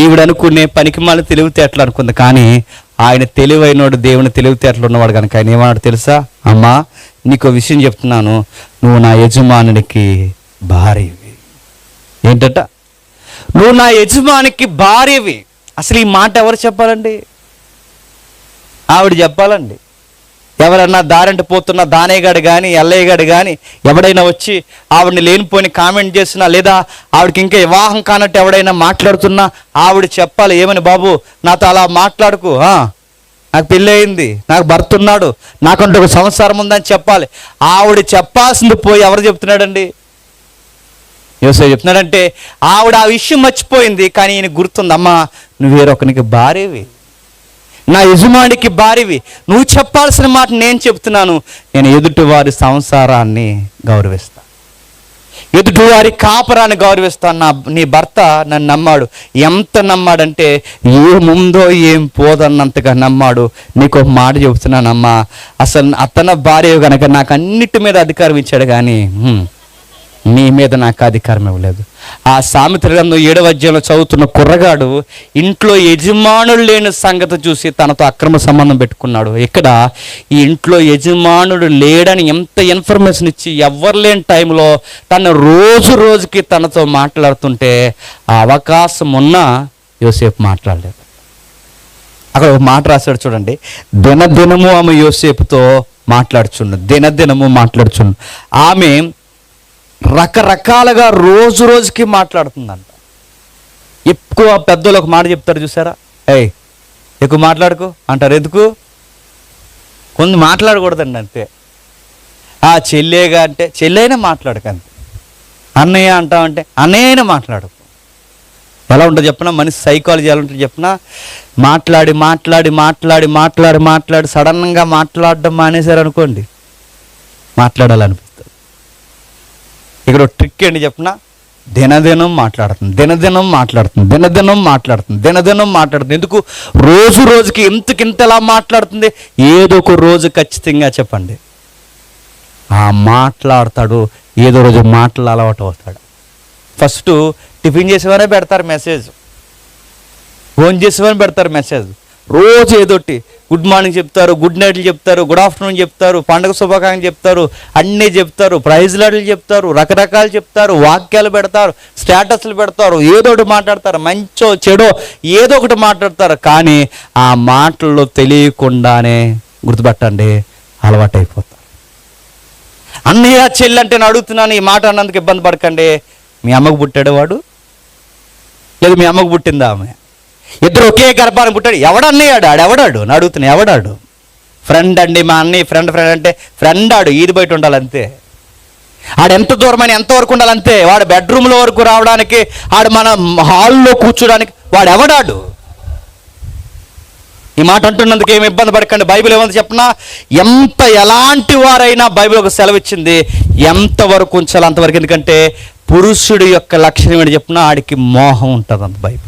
ఈవిడ అనుకునే పనికిమాలిన తెలివితేటలు అనుకుంది, కానీ ఆయన తెలివైనోడు, దేవుని తెలివితేటలు ఉన్నవాడు కనుక ఆయన ఏమన్నాడు తెలుసా? అమ్మా, నీకు విషయం చెప్తున్నాను, నువ్వు నా యజమానునికి భార్యవి. ఏంటట? నువ్వు నా యజమానికి భార్యవి. అసలు ఈ మాట ఎవరు చెప్పాలండి? ఆవిడ చెప్పాలండి. ఎవరన్నా దారంటే పోతున్నా దానేగాడు కానీ ఎల్లయ్యగాడు కానీ ఎవడైనా వచ్చి ఆవిడని లేనిపోయిన కామెంట్ చేసినా, లేదా ఆవిడకి ఇంకా వివాహం కానట్టు ఎవడైనా మాట్లాడుతున్నా ఆవిడ చెప్పాలి, ఏమని, బాబు నాతో అలా మాట్లాడుకు, నాకు పెళ్ళి అయింది, నాకు భర్త ఉన్నాడు, నాకంటూ ఒక సంసారం ఉందని చెప్పాలి. ఆవిడ చెప్పాల్సింది పోయి ఎవరు చెప్తున్నాడండి? యోసేపు చెప్తున్నాడంటే ఆవిడ ఆ విషయం మర్చిపోయింది, కానీ ఈయన గుర్తుంది. అమ్మా, నువ్వు వేరొకరికి భార్యవి, నా యజమానికి భార్యవి, నువ్వు చెప్పాల్సిన మాట నేను చెప్తున్నాను. నేను ఎదుటివారి సంసారాన్ని గౌరవిస్తాను, ఎదుటివారి కాపురాన్ని గౌరవిస్తాను. నీ భర్త నన్ను నమ్మాడు. ఎంత నమ్మాడంటే ఏముందో ఏం పోదన్నంతగా నమ్మాడు. నీకు ఒక మాట చెబుతున్నానమ్మా, అసలు అతన భార్య కనుక నాకు అన్నిటి మీద అధికారం ఇచ్చాడు, కానీ నీ మీద నాకు అధికారం ఇవ్వలేదు. ఆ సామెతల గ్రంథం 7వ అధ్యాయంలో చదువుతున్న కుర్రగాడు ఇంట్లో యజమానుడు లేని సంగతి చూసి తనతో అక్రమ సంబంధం పెట్టుకున్నాడు. ఇక్కడ ఈ ఇంట్లో యజమానుడు లేడని ఎంత ఇన్ఫర్మేషన్ ఇచ్చి ఎవ్వరు లేని టైంలో తను రోజుకి తనతో మాట్లాడుతుంటే ఆ అవకాశం ఉన్నా యోసేపు మాట్లాడలేదు. అక్కడ ఒక మాట రాశాడు చూడండి, దినదినము ఆమె యోసేపుతో దినదినము మాట్లాడుచుండు. ఆమె రకరకాలుగా రోజుకి మాట్లాడుతుందంట. ఎక్కువ పెద్దలు ఒక మాట చెప్తారు చూసారా, ఏయ్ ఎక్కువ మాట్లాడుకో అంటారు. ఎందుకు? కొన్ని మాట్లాడకూడదండి అంతే. ఆ చెల్లేగా అంటే చెల్లైనా మాట్లాడకంతే, అన్నయ్య అంటామంటే అన్నయ్యనే మాట్లాడకు. ఎలా ఉంటుంది చెప్పినా, మనిషి సైకాలజీ ఎలా ఉంటుంది చెప్పినా, మాట్లాడి సడన్గా మాట్లాడడం మానేశారు అనుకోండి, మాట్లాడాలనిపిస్తుంది. ఇక్కడ ట్రిక్ ఏంటి చెప్పిన, దినదినం మాట్లాడుతుంది. ఎందుకు? రోజుకి ఇంతలా మాట్లాడుతుంది. ఏదో ఒక రోజు ఖచ్చితంగా చెప్పండి ఆ మాట్లాడతాడు, ఏదో రోజు మాటలు అలవాటు అవుతాడు. ఫస్ట్ టిఫిన్ చేసేవారే పెడతారు మెసేజ్, ఫోన్ చేసేవారే పెడతారు మెసేజ్. రోజు ఏదోటి గుడ్ మార్నింగ్ చెప్తారు, గుడ్ నైట్లు చెప్తారు, గుడ్ ఆఫ్టర్నూన్ చెప్తారు, పండుగ శుభాకాంక్షలు చెప్తారు, అన్నీ చెప్తారు, ప్రైజ్ లాడ్లు చెప్తారు, రకరకాలు చెప్తారు, వాక్యాలు పెడతారు, స్టేటస్లు పెడతారు, ఏదోటి మాట్లాడతారు, మంచో చెడో ఏదో ఒకటి మాట్లాడతారు. కానీ ఆ మాటల్లో తెలియకుండానే గుర్తుపెట్టండి అలవాటైపోతారు. అన్నయ్య చెల్లి అంటే నేను అడుగుతున్నాను, ఈ మాట అన్నందుకు ఇబ్బంది పడకండి. మీ అమ్మకు పుట్టాడు వాడు, లేదు మీ అమ్మకు పుట్టిందా ఆమె? ఇద్దరు ఒకే గర్భాన్ని పుట్టాడు. ఎవడన్నయ్యాడు? ఆడెవడాడు అని అడుగుతున్నా. ఎవడాడు? ఫ్రెండ్ అండి, మా అన్నయ్య ఫ్రెండ్ అంటే ఫ్రెండ్ ఆడు ఈది బయట ఉండాలంతే. ఆడెంత దూరమైన ఎంతవరకు ఉండాలంతే. వాడు బెడ్రూమ్లో వరకు రావడానికి, ఆడు మన హాల్లో కూర్చోడానికి వాడు ఎవడాడు? ఈ మాట అంటున్నందుకు ఏమి ఇబ్బంది పడకండి. బైబిల్ ఏమంది చెప్పినా, ఎలాంటి వారైనా బైబిల్ ఒక సెలవు ఇచ్చింది, ఎంతవరకు ఉంచాలి అంతవరకు. ఎందుకంటే పురుషుడి యొక్క లక్షణం ఏంటి చెప్పినా, ఆడికి మోహం ఉంటుంది అంత బైబిల్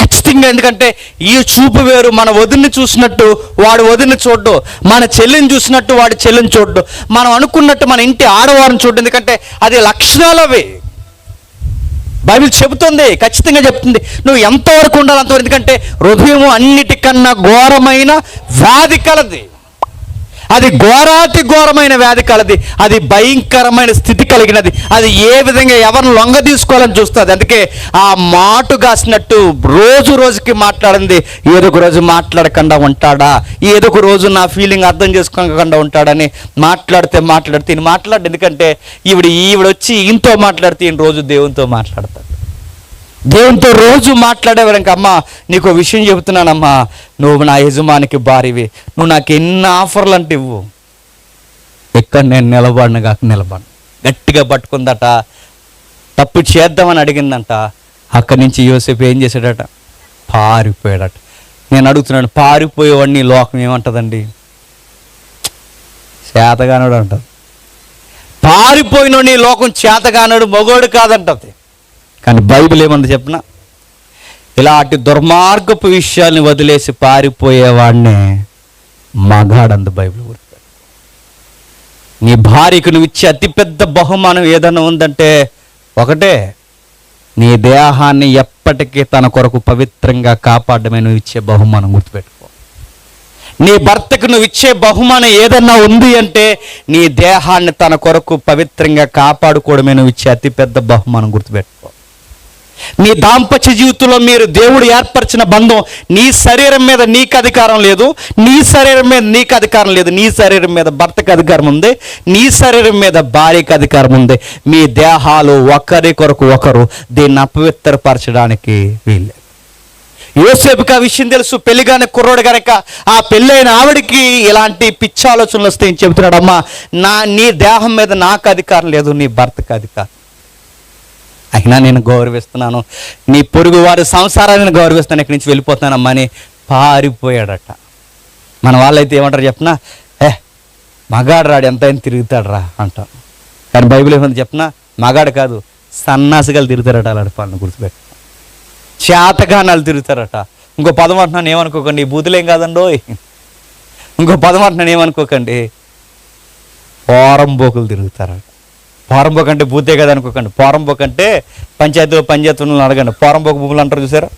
ఖచ్చితంగా. ఎందుకంటే ఈ చూపు వేరు. మన వదిన్ని చూసినట్టు వాడు వదిన్ని చూడ్డు, మన చెల్లిని చూసినట్టు వాడి చెల్లిని చూడ్డు, మనం అనుకున్నట్టు మన ఇంటి ఆడవారిని చూడ్డు. ఎందుకంటే అది లక్షణాలు అవి. బైబిల్ చెబుతుంది, ఖచ్చితంగా చెప్తుంది నువ్వు ఎంతవరకు ఉండాలి అంతవరకు. ఎందుకంటే హృదయం అన్నిటికన్నా ఘోరమైన వ్యాధి కలది. అది ఘోరమైన వ్యాధి కలది. అది భయంకరమైన స్థితి కలిగినది. అది ఏ విధంగా ఎవరిని లొంగ తీసుకోవాలని చూస్తుంది. అందుకే ఆ మాటు కాసినట్టు రోజుకి మాట్లాడింది. ఏదో ఒక రోజు మాట్లాడకుండా ఉంటాడా, ఏదో ఒక రోజు నా ఫీలింగ్ అర్థం చేసుకోకుండా ఉంటాడని మాట్లాడితే ఈయన మాట్లాడు. ఎందుకంటే ఈవిడొచ్చి ఈయనతో మాట్లాడితే ఈయన రోజు దేవునితో మాట్లాడతాడు. దేవునితో రోజు మాట్లాడేవారు. ఇంకా అమ్మా నీకు విషయం చెబుతున్నానమ్మా, నువ్వు నా యజమానికి భార్యవి, నువ్వు నాకు ఎన్ని ఆఫర్లు అంటే ఇవ్వు, ఎక్కడ నేను నిలబడను గట్టిగా పట్టుకుందట. తప్పు చేద్దామని అడిగిందంట. అక్కడి నుంచి యోసేపు ఏం చేశాడట? పారిపోయాడట. నేను అడుగుతున్నాను, పారిపోయేవాడిని లోకం ఏమంటదండి? చేతగానోడు అంటది. పారిపోయినోడిని లోకం చేతగానోడు మగోడు కాదంటది. కానీ బైబిల్ ఏమంది చెప్పిన, ఇలాంటి దుర్మార్గపు విషయాల్ని వదిలేసి పారిపోయేవాడినే మగాడంది బైబిల్. గుర్తుపెట్టు. నీ భార్యకు నువ్వు ఇచ్చే అతిపెద్ద బహుమానం ఏదన్నా ఉందంటే ఒకటే, నీ దేహాన్ని ఎప్పటికీ తన కొరకు పవిత్రంగా కాపాడమే నువ్వు ఇచ్చే బహుమానం. గుర్తుపెట్టుకో. నీ భర్తకు నువ్వు ఇచ్చే బహుమానం ఏదన్నా ఉంది అంటే నీ దేహాన్ని తన కొరకు పవిత్రంగా కాపాడుకోవడమే నువ్వు ఇచ్చే అతిపెద్ద బహుమానం. గుర్తుపెట్టుకో. నీ దాంపత్య జీవితంలో మీరు దేవుడు ఏర్పరిచిన బంధం, నీ శరీరం మీద నీకు అధికారం లేదు, నీ శరీరం మీద నీకు అధికారం లేదు. నీ శరీరం మీద భర్తకు అధికారం ఉంది, నీ శరీరం మీద భార్యకు అధికారం ఉంది. మీ దేహాలు ఒకరి కొరకు ఒకరు దీన్ని అపవిత్రపరచడానికి వీల్లేదు. యోసేపుకి ఆ విషయం తెలుసు. పెళ్లిగానే కుర్రోడు కనుక ఆ పెళ్ళైన ఆవిడికి ఇలాంటి పిచ్చి ఆలోచనలు వస్తే ఏం చెబుతున్నాడు? అమ్మా నీ దేహం మీద నాకు అధికారం లేదు, నీ భర్తకు అధికారం. అయినా నేను గౌరవిస్తున్నాను, నీ పొరుగు వారి సంసారాన్ని గౌరవిస్తాను, ఇక్కడి నుంచి వెళ్ళిపోతానమ్మా అని పారిపోయాడట. మన వాళ్ళైతే ఏమంటారు చెప్పినా, మగాడు రాడు ఎంతైనా తిరుగుతాడు రా అంటాం. కానీ బైబిల్ ఏమంది చెప్పినా, మగాడు కాదు సన్నాసిగాలు తిరుగుతారట. అలాంటి పనులు గుర్తుపెట్టు. చేతగానాలు తిరుగుతారట. ఇంకో పదం అంటున్నాను ఏమనుకోకండి, బూతులేం కాదండో. ఇంకో పదం అంటున్నాను ఏమనుకోకండి, పోరంబోకులు తిరుగుతారట. పోరంబోక అంటే భూతే కదా అనుకోకండి. పోరంబోక అంటే పంచాయతీలో పంచాయతీలను అడగండి. పోరంబోక భూములు అంటారు చూసారా?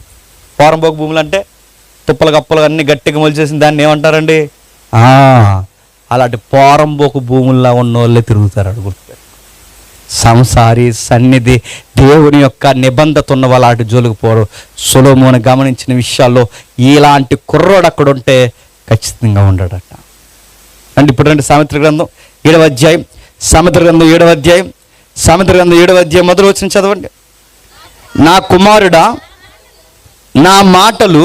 పోరంబోక భూములు అంటే తుప్పలు కప్పలు అన్నీ గట్టిగా మొలిచేసిన దాన్ని ఏమంటారండి? అలాంటి పోరంబోకు భూముల్లో ఉన్న వాళ్ళే తిరుగుతారు. అడుగుతారు సంసారి సన్నిధి దేవుని యొక్క నిబంధత ఉన్న వాళ్ళు అటు జోలికి పోరు. సొలొమోను గమనించిన విషయాల్లో ఇలాంటి కుర్రోడు అక్కడ ఉంటే ఖచ్చితంగా ఉండడట. అంటే ఇప్పుడు రండి సామెతల గ్రంథం 7వ అధ్యాయం, సామెతల గ్రంథం 7వ అధ్యాయం, సామెతల గ్రంథం 7వ అధ్యాయం మొదలు వచ్చిన చదవండి. నా కుమారుడా, నా మాటలు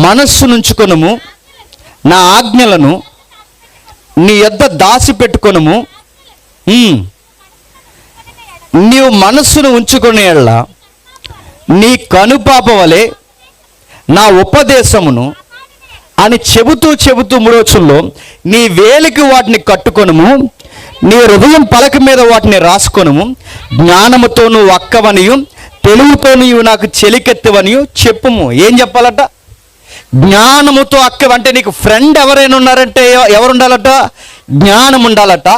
మనస్సు నుంచుకొనుము, నా ఆజ్ఞలను నీ యొద్ద దాచి పెట్టుకొనుము. నీవు మనస్సును ఉంచుకునే యెడల నీ కనుపాప వలె నా ఉపదేశమును అని చెబుతూ 3వ వచనంలో నీ వేలికి వాటిని కట్టుకొనుము, నీ హృదయం పలక మీద వాటిని రాసుకొనుము. జ్ఞానముతో నువ్వు అక్కవనియు తెలివితో నీవు నాకు చెలికెత్తవనియు చెప్పుము. ఏం చెప్పాలట? జ్ఞానముతో అక్కవంటే నీకు ఫ్రెండ్ ఎవరైనా ఉన్నారంటే ఎవరు ఉండాలట? జ్ఞానం ఉండాలట.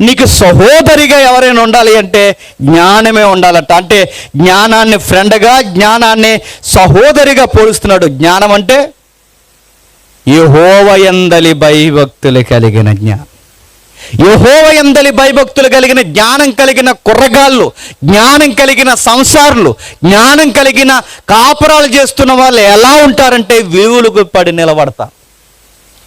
నీకు సహోదరిగా ఎవరైనా ఉండాలి అంటే జ్ఞానమే ఉండాలట. అంటే జ్ఞానాన్ని ఫ్రెండ్గా, జ్ఞానాన్ని సహోదరిగా పోలుస్తున్నాడు. జ్ఞానం అంటే యెహోవా యందలి భయభక్తులు కలిగిన జ్ఞానం. యెహోవా యందలి భయభక్తులు కలిగిన జ్ఞానం కలిగిన కుర్రగాళ్ళు, జ్ఞానం కలిగిన సంసారులు, జ్ఞానం కలిగిన కాపురాలు చేస్తున్న వాళ్ళు ఎలా ఉంటారంటే విలువలకు పడి నిలబడతారు.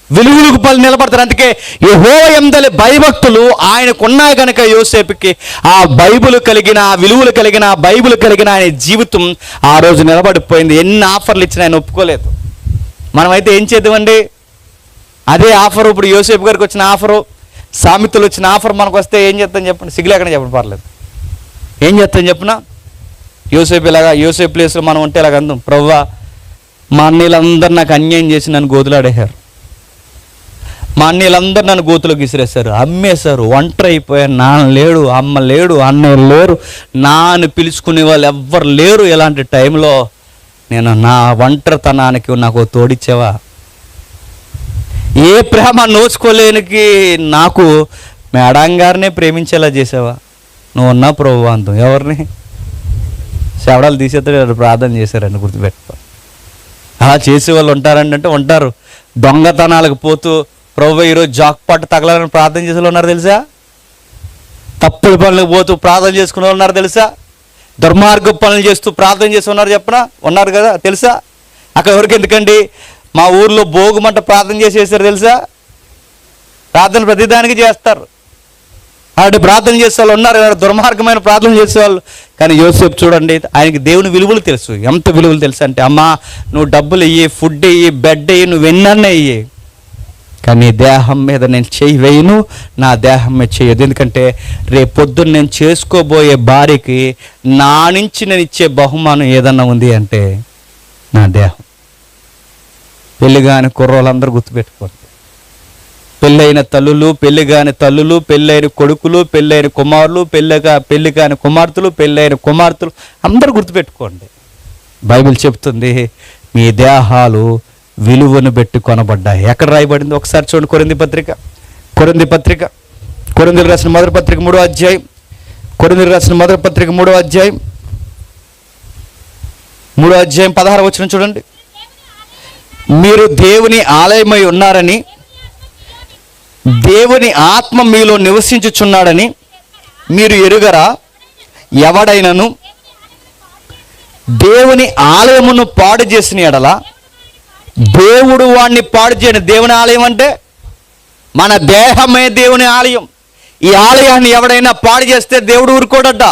విలువలకు పడి నిలబడతారు. అందుకే యెహోవా యందలి భయభక్తులు ఆయనకున్నాయి కనుక యోసేపుకి ఆ బైబిల్ కలిగిన, ఆ విలువలు కలిగిన, ఆ బైబిల్ కలిగిన ఆయన జీవితం ఆ రోజు నిలబడిపోయింది. ఎన్ని ఆఫర్లు ఇచ్చినా ఆయన ఒప్పుకోలేదు. మనమైతే ఏం చేద్దామండి? అదే ఆఫరు ఇప్పుడు యోసేపు గారికి వచ్చిన ఆఫరు, సామెతలు వచ్చిన ఆఫర్ మనకు వస్తే ఏం చేస్తాం చెప్పండి? సిగ్గులేకుండా చెప్పండి, పర్లేదు. ఏం చేస్తాం చెప్పిన? యోసేపు ప్లేస్లో మనం ఉంటే ఇలాగ అందం, ప్రవ్వా మా అన్నీళ్ళందరూ నాకు అన్యాయం చేసి నన్ను గోతులాడేశారు, మా అన్నీళ్ళందరూ నన్ను గోతులోకి విసిరేశారు, అమ్మేశారు, ఒంటరి అయిపోయాను, నాన్న లేడు, అమ్మ లేడు, అన్నయ్య లేరు, నాన్న పిలుచుకునే వాళ్ళు ఎవ్వరు లేరు. ఇలాంటి టైంలో నేను నా ఒంటరితనానికి నాకు తోడిచ్చావా? ఏ ప్రేమ నోచుకోలేనికి నాకు మేడం గారినే ప్రేమించేలా చేసావా? నువ్వు ఉన్నా ప్రభు అంతం. ఎవరిని? శవడాలు తీసేస్తాడు, ప్రార్థన చేశారండి, గుర్తుపెట్టుకో. అలా చేసేవాళ్ళు ఉంటారండి అంటే ఉంటారు. దొంగతనాలకు పోతూ ప్రభు ఈరోజు జాక్పాట్ తగలాలని ప్రార్థన చేసే వాళ్ళు ఉన్నారు తెలుసా? తప్పుడు పనులకు పోతూ ప్రార్థన చేసుకునే వాళ్ళు ఉన్నారు తెలుసా? దుర్మార్గ పనులు చేస్తూ ప్రార్థన చేసి ఉన్నారు చెప్పనా? ఉన్నారు కదా, తెలుసా? అక్కడ ఎవరికి ఎందుకండి? మా ఊర్లో భోగుమంట ప్రార్థన చేసేసారు తెలుసా? ప్రార్థన ప్రతిదానికి చేస్తారు. అలాంటి ప్రార్థన చేసే వాళ్ళు ఉన్నారు, దుర్మార్గమైన ప్రార్థన చేసేవాళ్ళు. కానీ యోసేపు చూడండి, ఆయనకి దేవుని విలువలు తెలుసు. ఎంత విలువలు తెలుసు అంటే, అమ్మా నువ్వు డబ్బులు ఇయ్యి, ఫుడ్ ఇయ్యి, బెడ్ ఇయ్యి, నువ్వు ఎన్నన్నా ఇయ్యి, కానీ నీ దేహం మీద నేను చెయ్యి వేయను, నా దేహం మీద చెయ్యదు. ఎందుకంటే రేపు పొద్దున్న నేను చేసుకోబోయే భార్యకి నా నుంచి నేను ఇచ్చే బహుమానం ఏదన్నా ఉంది అంటే నా దేహం. పెళ్ళిగాని కుర్రోళ్ళందరూ గుర్తుపెట్టుకోండి. పెళ్ళైన తల్లులు, పెళ్ళిగాని తల్లులు, పెళ్ళైన కొడుకులు, పెళ్ళైన కుమారులు, పెళ్ళి కాని కుమార్తెలు, పెళ్ళైన కుమార్తెలు అందరూ గుర్తుపెట్టుకోండి. బైబిల్ చెప్తుంది మీ దేహాలు విలువను పెట్టి కొనబడ్డాయి. ఎక్కడ రాయబడింది ఒకసారి చూడండి. కొరింథీయులకు రాసిన మొదటి పత్రిక 3వ అధ్యాయం, కొరింథీయులకు రాసిన మొదటి పత్రిక 3వ అధ్యాయం 16వ వచనం చూడండి. మీరు దేవుని ఆలయమై ఉన్నారని, దేవుని ఆత్మ మీలో నివసించుచున్నాడని మీరు ఎరుగరా? ఎవడైనను దేవుని ఆలయమును పాడు చేసిన ఎడల దేవుడు వాడిని పాడు చేయని. దేవుని ఆలయం అంటే మన దేహమే దేవుని ఆలయం. ఈ ఆలయాన్ని ఎవడైనా పాడు చేస్తే దేవుడు ఊరుకోడట.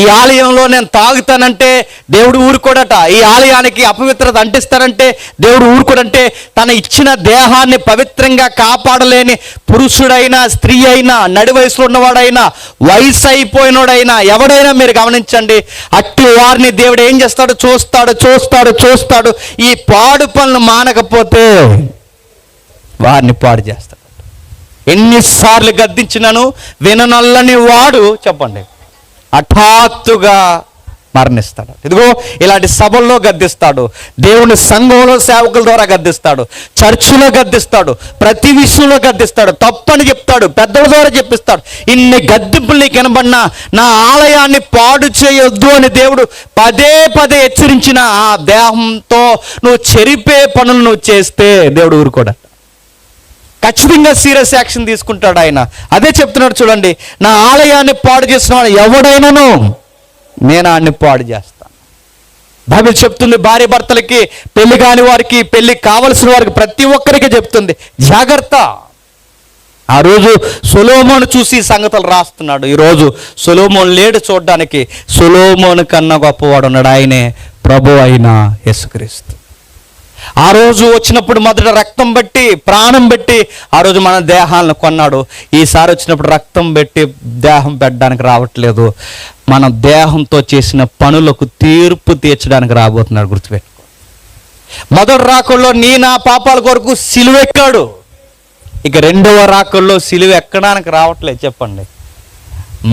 ఈ ఆలయంలో నేను తాగుతానంటే దేవుడు ఊరుకోడట. ఈ ఆలయానికి అపవిత్రత అంటిస్తారంటే దేవుడు ఊరుకోడంటే, తన ఇచ్చిన దేహాన్ని పవిత్రంగా కాపాడలేని పురుషుడైనా, స్త్రీ అయినా, నడి వయసులో ఉన్నవాడైనా, వయసు అయిపోయినోడైనా, ఎవడైనా మీరు గమనించండి, అట్టి వారిని దేవుడు ఏం చేస్తాడు? చూస్తాడు. ఈ పాడు పనులు మానకపోతే వారిని పాడు చేస్తాడు. ఎన్నిసార్లు గద్దించినను విననల్లని వాడు, చెప్పండి, హఠాత్తుగా మరణిస్తాడు. ఇదిగో ఇలాంటి సభల్లో గద్దిస్తాడు, దేవుని సంఘంలో సేవకుల ద్వారా గద్దిస్తాడు, చర్చిలో గద్దిస్తాడు, ప్రతి విషయంలో గద్దిస్తాడు, తప్పని చెప్తాడు, పెద్దల ద్వారా చెప్పిస్తాడు. ఇన్ని గద్దింపులు నీకు వినబడినా నా ఆలయాన్ని పాడు చేయొద్దు అని దేవుడు పదే పదే హెచ్చరించిన ఆ దేహంతో నువ్వు చెరిపే పనులు నువ్వు చేస్తే దేవుడు ఊరుకోడా, ఖచ్చితంగా సీరియస్ యాక్షన్ తీసుకుంటాడు ఆయన. అదే చెప్తున్నాడు చూడండి, నా ఆలయాన్ని పాడు చేసిన వాడు ఎవడైనాను నేను ఆయన్ని పాడు చేస్తాను. బైబిల్ చెప్తుంది భార్య భర్తలకి, పెళ్లి కాని వారికి, పెళ్లి కావలసిన వారికి, ప్రతి ఒక్కరికి చెప్తుంది జాగ్రత్త. ఆ రోజు సొలొమోను చూసి సంగతులు రాస్తున్నాడు. ఈరోజు సొలొమోను లేడు చూడడానికి, సొలొమోను కన్నా గొప్పవాడు ఉన్నాడు, ఆయనే ప్రభు అయిన యేసుక్రీస్తు. ఆ రోజు వచ్చినప్పుడు మొదట రక్తం పెట్టి ప్రాణం పెట్టి ఆ రోజు మన దేహాలను కొన్నాడు. ఈసారి వచ్చినప్పుడు రక్తం పెట్టి దేహం పెట్టడానికి రావట్లేదు, మన దేహంతో చేసిన పనులకు తీర్పు తీర్చడానికి రాబోతున్నాడు, గుర్తుపెట్టుకో. మొదటి రాకల్లో నీ నా పాపాల కొరకు సిలువెక్కాడు, ఇక రెండవ రాకల్లో సిలువ ఎక్కడానికి రావట్లేదు. చెప్పండి,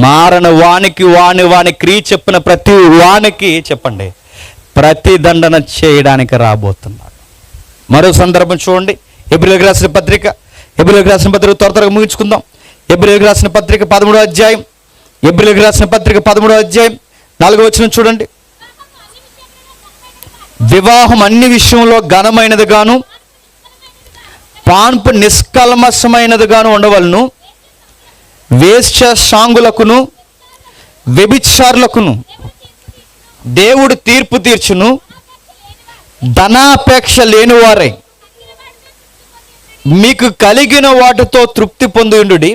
మారణ వానికి వాని క్రియ చెప్పిన ప్రతి వానికి చెప్పండి ప్రతిదండన చేయడానికి రాబోతున్నాడు. మరో సందర్భం చూడండి, హెబ్రీయులకు రాసిన పత్రిక త్వరగా ముగించుకుందాం. హెబ్రీయులకు రాసిన పత్రిక 13వ అధ్యాయం, హెబ్రీయులకు రాసిన పత్రిక 13వ అధ్యాయం 4వ వచనం చూడండి. వివాహం అన్ని విషయంలో ఘనమైనది గాను పాన్పు నిష్కల్మషమైనది గాను ఉండవలను, వేశ్య సాంగులకును వ్యభిచారులకును దేవుడు తీర్పు తీర్చును, ధనాపేక్ష లేనివారై మీకు కలిగిన వాటితో తృప్తి పొందుండుడి.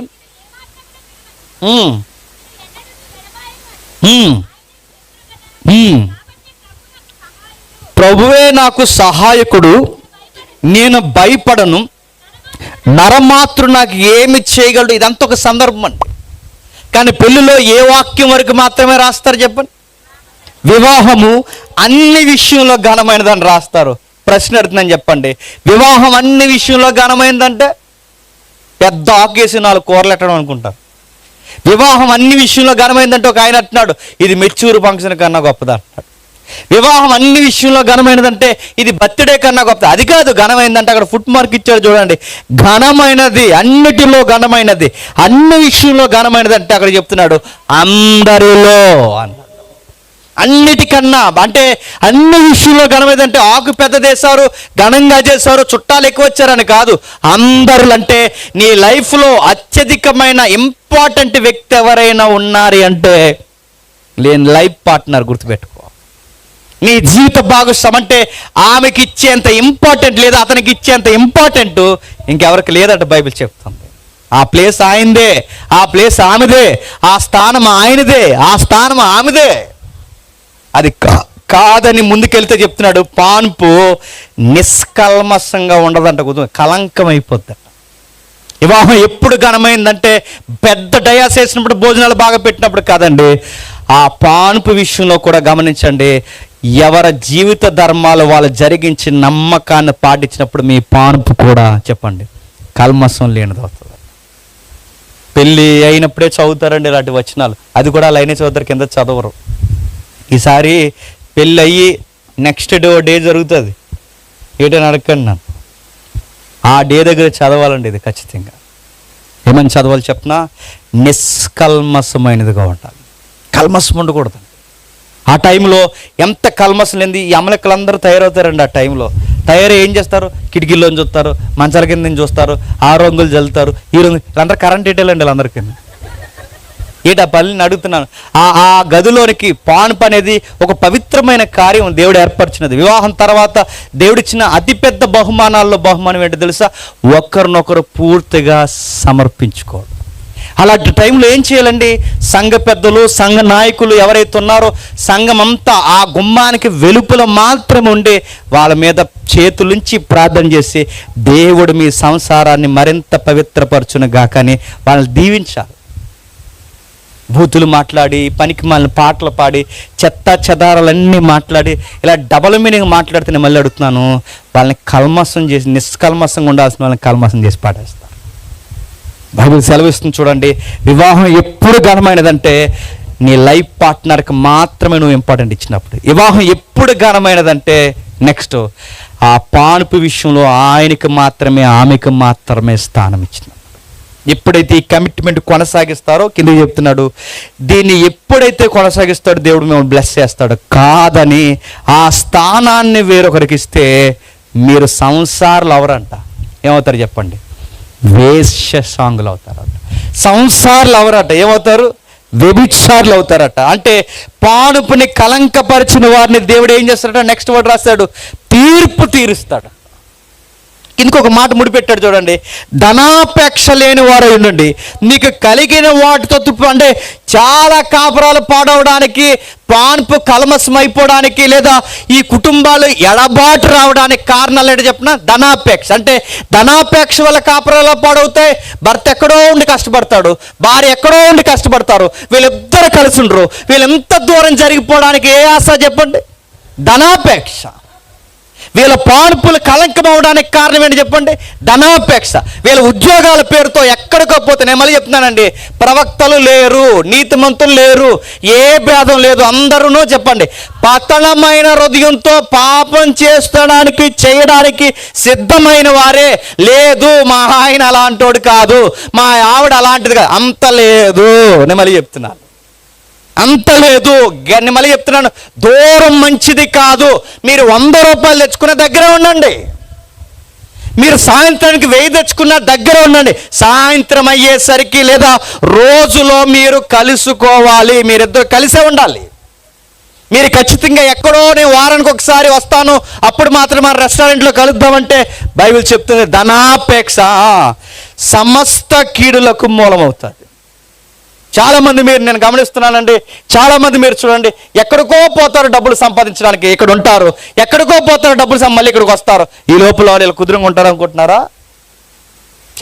ప్రభువే నాకు సహాయకుడు, నేను భయపడను, నరమాత్రుడు నాకు ఏమి చేయగలడు. ఇదంతా ఒక సందర్భం అండి. కానీ పెళ్లిలో ఏ వాక్యం వరకు మాత్రమే రాస్తారు చెప్పండి? వివాహము అన్ని విషయంలో ఘనమైనదని రాస్తారు. ప్రశ్న అడుగుతుందని చెప్పండి, వివాహం అన్ని విషయంలో ఘనమైనదంటే పెద్ద ఆకేసి 4 కూరలు ఎట్టడం అనుకుంటారు. వివాహం అన్ని విషయంలో ఘనమైనదంటే ఒక ఆయన అంటున్నాడు, ఇది మెచ్యూర్ ఫంక్షన్ కన్నా గొప్పది అంటున్నాడు. వివాహం అన్ని విషయంలో ఘనమైనదంటే ఇది బర్త్డే కన్నా గొప్పది. అది కాదు ఘనమైనదంటే, అక్కడ ఫుట్ మార్క్ ఇచ్చాడు చూడండి, ఘనమైనది, అన్నిటిలో ఘనమైనది, అన్ని విషయంలో ఘనమైనది అంటే అక్కడ చెప్తున్నాడు అందరిలో అన్నాడు. అన్నిటికన్నా అంటే అన్ని విషయంలో ఘనమైందంటే ఆకు పెద్ద చేశారు, ఘనంగా చేశారు, చుట్టాలు ఎక్కువ వచ్చారని కాదు. అందరూ అంటే నీ లైఫ్లో అత్యధికమైన ఇంపార్టెంట్ వ్యక్తి ఎవరైనా ఉన్నారు అంటే లేని లైఫ్ పార్ట్నర్, గుర్తుపెట్టుకో. నీ జీవిత భాగస్వామి అంటే ఆమెకి ఇచ్చేంత ఇంపార్టెంట్ లేదా అతనికి ఇచ్చేంత ఇంపార్టెంట్ ఇంకెవరికి లేదంట బైబిల్ చెప్తుంది. ఆ ప్లేస్ ఆయనదే, ఆ ప్లేస్ ఆమెదే, ఆ స్థానం ఆయనదే, ఆ స్థానం ఆమెదే. అది కాదని ముందుకెళ్తే చెప్తున్నాడు, పాన్పు నిష్కల్మషంగా ఉండదంట, కలంకం అయిపోద్దంట. వివాహం ఎప్పుడు ఘనమైందంటే పెద్ద డయాస్ వేసినప్పుడు, భోజనాలు బాగా పెట్టినప్పుడు కాదండి. ఆ పాన్పు విషయంలో కూడా గమనించండి, ఎవరి జీవిత ధర్మాలు వాళ్ళు జరిగించి నమ్మకాన్ని పాటించినప్పుడు మీ పాన్పు కూడా చెప్పండి కల్మషం లేనిది అవుతుంది. పెళ్ళి అయినప్పుడే చదువుతారండి ఇలాంటి వచనాలు, అది కూడా లైనే చదువుతారు, కింద చదవరు. ఈసారి పెళ్ళి అయ్యి నెక్స్ట్ డే జరుగుతుంది, ఏంటని అడగండి నన్ను. ఆ డే దగ్గర చదవాలండి ఇది ఖచ్చితంగా. ఏమని చదవాలి చెప్పనా? నిష్కల్మషమైనదిగా ఉండాలి, కల్మషం ఉండకూడదు. ఆ టైంలో ఎంత కల్మషం లేని ఈ అమలక్కలందరూ తయారవుతారండి. ఆ టైంలో తయారు ఏం చేస్తారు? కిటికీల్లోంచి చూస్తారు, మంచాల కింద నుంచి చూస్తారు, ఆ రంగులు చల్లుతారు, ఈ రంగులు, వీళ్ళందరూ కరెంట్ ఇటేలండి. వీళ్ళందరికీ ఏటా పల్లిని అడుగుతున్నాను. ఆ గదిలోనికి పాన్పు అనేది ఒక పవిత్రమైన కార్యం, దేవుడు ఏర్పరిచినది. వివాహం తర్వాత దేవుడిచ్చిన అతిపెద్ద బహుమానాల్లో బహుమానం ఏంటో తెలుసా? ఒకరినొకరు పూర్తిగా సమర్పించుకోవడం. అలాంటి టైంలో ఏం చేయాలండి? సంఘ పెద్దలు, సంఘ నాయకులు ఎవరైతే ఉన్నారో సంఘం అంతా ఆ గుమ్మానికి వెలుపల మాత్రమే ఉండి వాళ్ళ మీద చేతులుంచి ప్రార్థన చేసి దేవుడు మీ సంసారాన్ని మరింత పవిత్రపరచును గాకని వాళ్ళని దీవించాలి. బూతులు మాట్లాడి, పనికి మాలిన పాటలు పాడి, చెత్త చెదారాలన్నీ మాట్లాడి, ఇలా డబల్ మీనింగ్ మాట్లాడితే నేను మళ్ళీ అడుగుతున్నాను, వాళ్ళని కల్మషం చేసి, నిష్కల్మషంగా ఉండాల్సిన వాళ్ళని కల్మషం చేసి పాటేస్తారు. బైబిల్ సెలవిస్తుంది చూడండి, వివాహం ఎప్పుడు ఘనమైనదంటే నీ లైఫ్ పార్ట్నర్కి మాత్రమే నువ్వు ఇంపార్టెంట్ ఇచ్చినప్పుడు. వివాహం ఎప్పుడు ఘనమైనదంటే నెక్స్ట్ ఆ పానుపు విషయంలో ఆయనకి మాత్రమే ఆమెకు మాత్రమే స్థానం ఇచ్చినప్పుడు. ఎప్పుడైతే ఈ కమిట్మెంట్ కొనసాగిస్తారో కింద చెప్తున్నాడు, దీన్ని ఎప్పుడైతే కొనసాగిస్తాడో దేవుడు మిమ్మల్ని బ్లెస్ చేస్తాడు. కాదని ఆ స్థానాన్ని వేరొకరికి ఇస్తే మీరు సంసారాలు అవరంట. ఏమవుతారు చెప్పండి? వేశ్య సాంగులు అవుతారట. సంసారాలు అవరట. ఏమవుతారు? వ్యభిచారులు అవుతారట. అంటే పానుపుని కలంకపరిచిన వారిని దేవుడు ఏం చేస్తాడట? నెక్స్ట్ వర్డ్ రాస్తాడు, తీర్పు తీరుస్తాడు. ఇంకొక మాట ముడిపెట్టాడు చూడండి, ధనాపేక్ష లేని వారై ఉండండి, నీకు కలిగిన వాటితో అంటే చాలా కాపురాలు పాడవడానికి, పాన్పు కల్మసం అయిపోవడానికి, లేదా ఈ కుటుంబాలు ఎడబాటు రావడానికి కారణాలు ఏంటో చెప్పిన ధనాపేక్ష. అంటే ధనాపేక్ష వల్ల కాపురాలు పాడవుతాయి. భర్త ఎక్కడో ఉండి కష్టపడతాడు, భార్య ఎక్కడో ఉండి కష్టపడతారు, వీళ్ళిద్దరు కలిసి ఉండరు. వీళ్ళు ఎంత దూరం జరిగిపోవడానికి ఏ ఆశ చెప్పండి? ధనాపేక్ష. వీళ్ళ పాన్పులు కలంకం అవడానికి కారణం ఏంటి చెప్పండి? ధనాపేక్ష. వీళ్ళ ఉద్యోగాల పేరుతో ఎక్కడికో పోతే, నేను మళ్ళీ చెప్తున్నానండి, ప్రవక్తలు లేరు, నీతిమంతులు లేరు, ఏ భేదం లేదు, అందరూ చెప్పండి పతనమైన హృదయంతో పాపం చేయడానికి సిద్ధమైన వారే. లేదు మా ఆయన అలాంటోడు కాదు, మా ఆవిడ అలాంటిది కాదు, అంత లేదు. నేను మళ్ళీ చెప్తున్నాను, అంత లేదు. మళ్ళీ చెప్తున్నాను, దూరం మంచిది కాదు. మీరు 100 రూపాయలు తెచ్చుకున్న దగ్గర ఉండండి, మీరు సాయంత్రానికి 1000 తెచ్చుకున్న దగ్గర ఉండండి. సాయంత్రం అయ్యేసరికి లేదా రోజులో మీరు కలుసుకోవాలి, మీరిద్దరు కలిసే ఉండాలి. మీరు ఖచ్చితంగా ఎక్కడో నేను వారానికి ఒకసారి వస్తాను, అప్పుడు మాత్రం మన రెస్టారెంట్లో కలుద్దామంటే బైబిల్ చెప్తుంది ధనాపేక్ష సమస్త కీడులకు మూలమవుతుంది. చాలామంది మీరు, నేను గమనిస్తున్నానండి, చాలామంది మీరు చూడండి, ఎక్కడికో పోతారు డబ్బులు సంపాదించడానికి, ఇక్కడ ఉంటారు, ఎక్కడికో పోతారు డబ్బులు మళ్ళీ ఇక్కడికి వస్తారు. ఈ లోపల వాళ్ళు కుదురుగా ఉంటారు అనుకుంటున్నారా?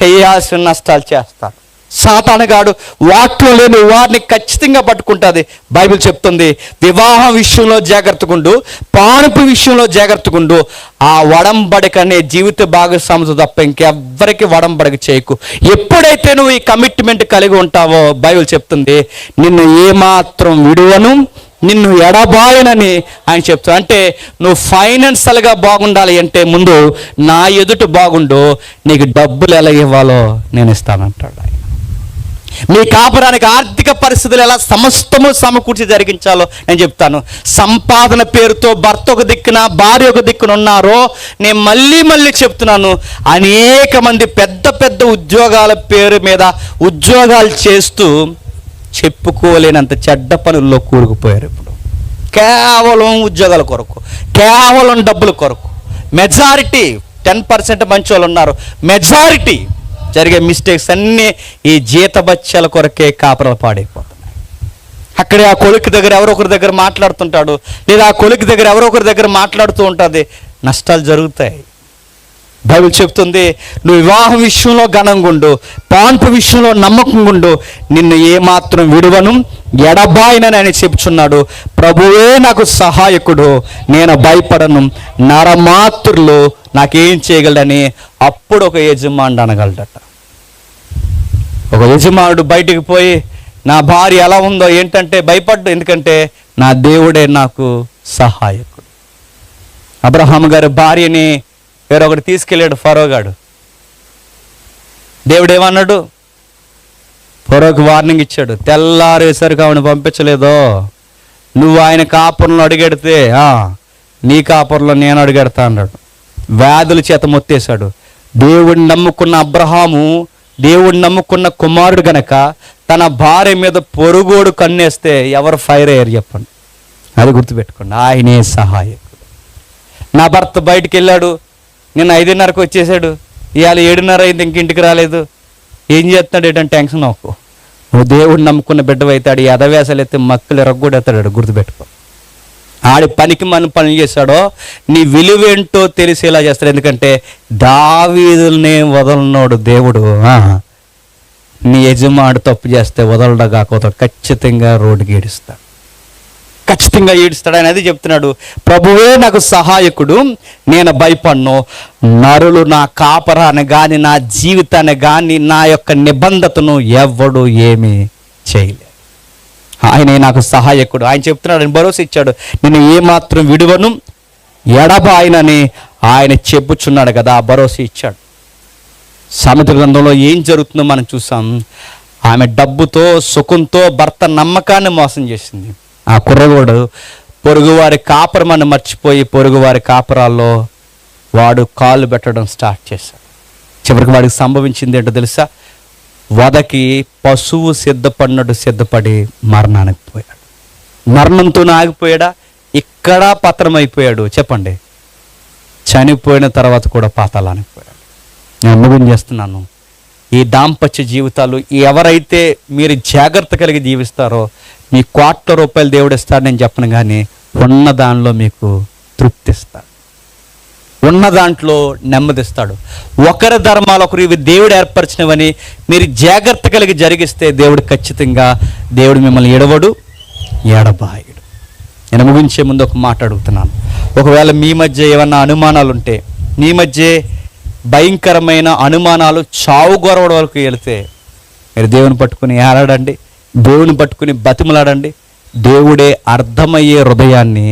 చేయాల్సిన నష్టాలు చేస్తారు. సాతానుగాడు వాటిలో లేని వారిని ఖచ్చితంగా పట్టుకుంటుంది. బైబిల్ చెప్తుంది వివాహం విషయంలో జాగ్రత్తగుండు, పానుపు విషయంలో జాగ్రత్తగుండు. ఆ వడంబడిక అనే జీవిత భాగస్వామితో తప్ప ఇంకెవ్వరికి వడంబడిక చేయకు. ఎప్పుడైతే నువ్వు ఈ కమిట్మెంట్ కలిగి ఉంటావో బైబిల్ చెప్తుంది నిన్ను ఏమాత్రం విడువను, నిన్ను ఎడబాయనని ఆయన చెప్తాడు. అంటే నువ్వు ఫైనాన్షియల్గా బాగుండాలి అంటే ముందు నా ఎదుట బాగుండు, నీకు డబ్బులు ఎలా ఇవ్వాలో నేను ఇస్తానంటాడు ఆయన. మీ కాపురానికి ఆర్థిక పరిస్థితులు ఎలా సమస్తము సమకూర్చి జరిగించాలో నేను చెప్తాను. సంపాదన పేరుతో భర్త ఒక దిక్కున భార్య ఒక దిక్కున ఉన్నారో, నేను మళ్ళీ చెప్తున్నాను, అనేక మంది పెద్ద పెద్ద ఉద్యోగాల పేరు మీద ఉద్యోగాలు చేస్తూ చెప్పుకోలేనంత చెడ్డ పనుల్లో కూరుకుపోయారు. ఇప్పుడు కేవలం ఉద్యోగాల కొరకు, కేవలం డబ్బుల కొరకు. మెజారిటీ 10% మంచి వాళ్ళు ఉన్నారు, మెజారిటీ జరిగే మిస్టేక్స్ అన్నీ ఈ జీతబత్యాల కొరకే కాపురాలు పాడైపోతున్నాయి. అక్కడే ఆ కొడుకు దగ్గర ఎవరో ఒకరి దగ్గర మాట్లాడుతుంటాడు, లేదా ఆ కొడుకు దగ్గర ఎవరో ఒకరి దగ్గర మాట్లాడుతూ ఉంటుంది, నష్టాలు జరుగుతాయి. బైబిల్ చెప్తుంది నువ్వు వివాహం విషయంలో ఘనంగుండు, పాన్పు విషయంలో నమ్మకంగుండు, నిన్ను ఏమాత్రం విడువను ఎడబాయనని ఆయన చెప్తున్నాడు. ప్రభువే నాకు సహాయకుడు, నేను భయపడను, నరమాత్రులు నాకేం చేయగలడని అప్పుడు ఒక యజమానుడు అనగలడట. ఒక యజమానుడు బయటికి పోయి నా భార్య ఎలా ఉందో ఏంటంటే భయపడ్డు, ఎందుకంటే నా దేవుడే నాకు సహాయకుడు. అబ్రహాం గారి భార్యని వేరొకటి తీసుకెళ్ళాడు ఫరోగాడు. దేవుడు ఏమన్నాడు? ఫరోకి వార్నింగ్ ఇచ్చాడు, తెల్లారేసరికి ఆవిడ పంపించలేదో నువ్వు ఆయన కాపురంలో అడిగెడితే నీ కాపురంలో నేను అడిగెడతా అన్నాడు. వ్యాధుల చేత మొత్తేశాడు. దేవుడిని నమ్ముకున్న అబ్రహాము, దేవుడిని నమ్ముకున్న కుమారుడు గనక తన భార్య మీద పొరుగోడు కన్నేస్తే ఎవరు ఫైర్ అయ్యారు చెప్పండి? అది గుర్తుపెట్టుకోండి, ఆయనే సహాయకుడు. నా భర్త బయటికి వెళ్ళాడు, నిన్న 5:30కి వచ్చేసాడు, ఇవాళ 7:30 అయింది, ఇంకింటికి రాలేదు, ఏం చేస్తున్నాడు ఏంటంటే టెన్షన్ అవ్వకు. నువ్వు దేవుడిని నమ్ముకున్న బిడ్డవైతాడు, ఈ అదవేశాలు ఎత్తే మక్కులు ఎరగొడేస్తాడు, గుర్తుపెట్టుకో. ఆడి పనికి మన పనులు చేశాడో నీ విలువేంటో తెలిసేలా చేస్తాడు. ఎందుకంటే దావీదుల్ని వదలనోడు దేవుడు, నీ యజమాడు తప్పు చేస్తే వదలడా కాకపోతే ఖచ్చితంగా రోడ్డుకి ఈడుస్తాడు, ఖచ్చితంగా ఈడుస్తాడు. ఆయన అది చెప్తున్నాడు, ప్రభువే నాకు సహాయకుడు, నేను భయపడను, నరులు నా కాపరాన్ని కానీ నా జీవితాన్ని కానీ నా యొక్క నిబంధతను ఎవ్వడు ఏమీ చేయలేదు. ఆయనే నాకు సహాయకుడు. ఆయన చెప్తున్నాడు, ఆయన భరోసా ఇచ్చాడు, నేను ఏమాత్రం విడువను ఎడబాయనని ఆయన చెప్పుచున్నాడు కదా, ఆ భరోసా ఇచ్చాడు. సామెతల గ్రంథంలో ఏం జరుగుతుందో మనం చూసాం. ఆమె డబ్బుతో సుఖంతో భర్త నమ్మకాన్ని మోసం చేసింది. ఆ కుర్రగోడు పొరుగువారి కాపురమని మర్చిపోయి పొరుగువారి కాపురాల్లో వాడు కాళ్ళు పెట్టడం స్టార్ట్ చేశాడు. చివరికి వాడికి సంభవించింది ఏంటో తెలుసా? వధకి పశువు సిద్ధపడినట్టు సిద్ధపడి మరణానికి పోయాడు. మరణంతోనే ఆగిపోయాడా? ఇక్కడ పత్రమైపోయాడు. చెప్పండి, చనిపోయిన తర్వాత కూడా పాతాళానికి పోయాడు. నేను ముగించేస్తున్నాను. ఈ దాంపత్య జీవితాలు ఎవరైతే మీరు జాగ్రత్త కలిగి జీవిస్తారో మీ కోట్ల రూపాయలు దేవుడు ఇస్తాడు నేను చెప్పను, కానీ ఉన్న దానిలో మీకు తృప్తిస్తాడు, ఉన్న దాంట్లో నెమ్మదిస్తాడు. ఒకరి ధర్మాలు ఒకరు, ఇవి దేవుడు ఏర్పరిచినవని మీరు జాగ్రత్త కలిగి జరిగిస్తే దేవుడు ఖచ్చితంగా దేవుడు మిమ్మల్ని ఎడవడు, ఎడబాయడు. నేను ముగించే ముందు ఒక మాట అడుగుతున్నాను. ఒకవేళ మీ మధ్య ఏమన్నా అనుమానాలు ఉంటే, మీ మధ్య భయంకరమైన అనుమానాలు చావు గొరవడ వరకు వెళితే మీరు దేవుని పట్టుకుని ఏలాడండి, దేవుని పట్టుకుని బతిమలాడండి. దేవుడే అర్థమయ్యే హృదయాన్ని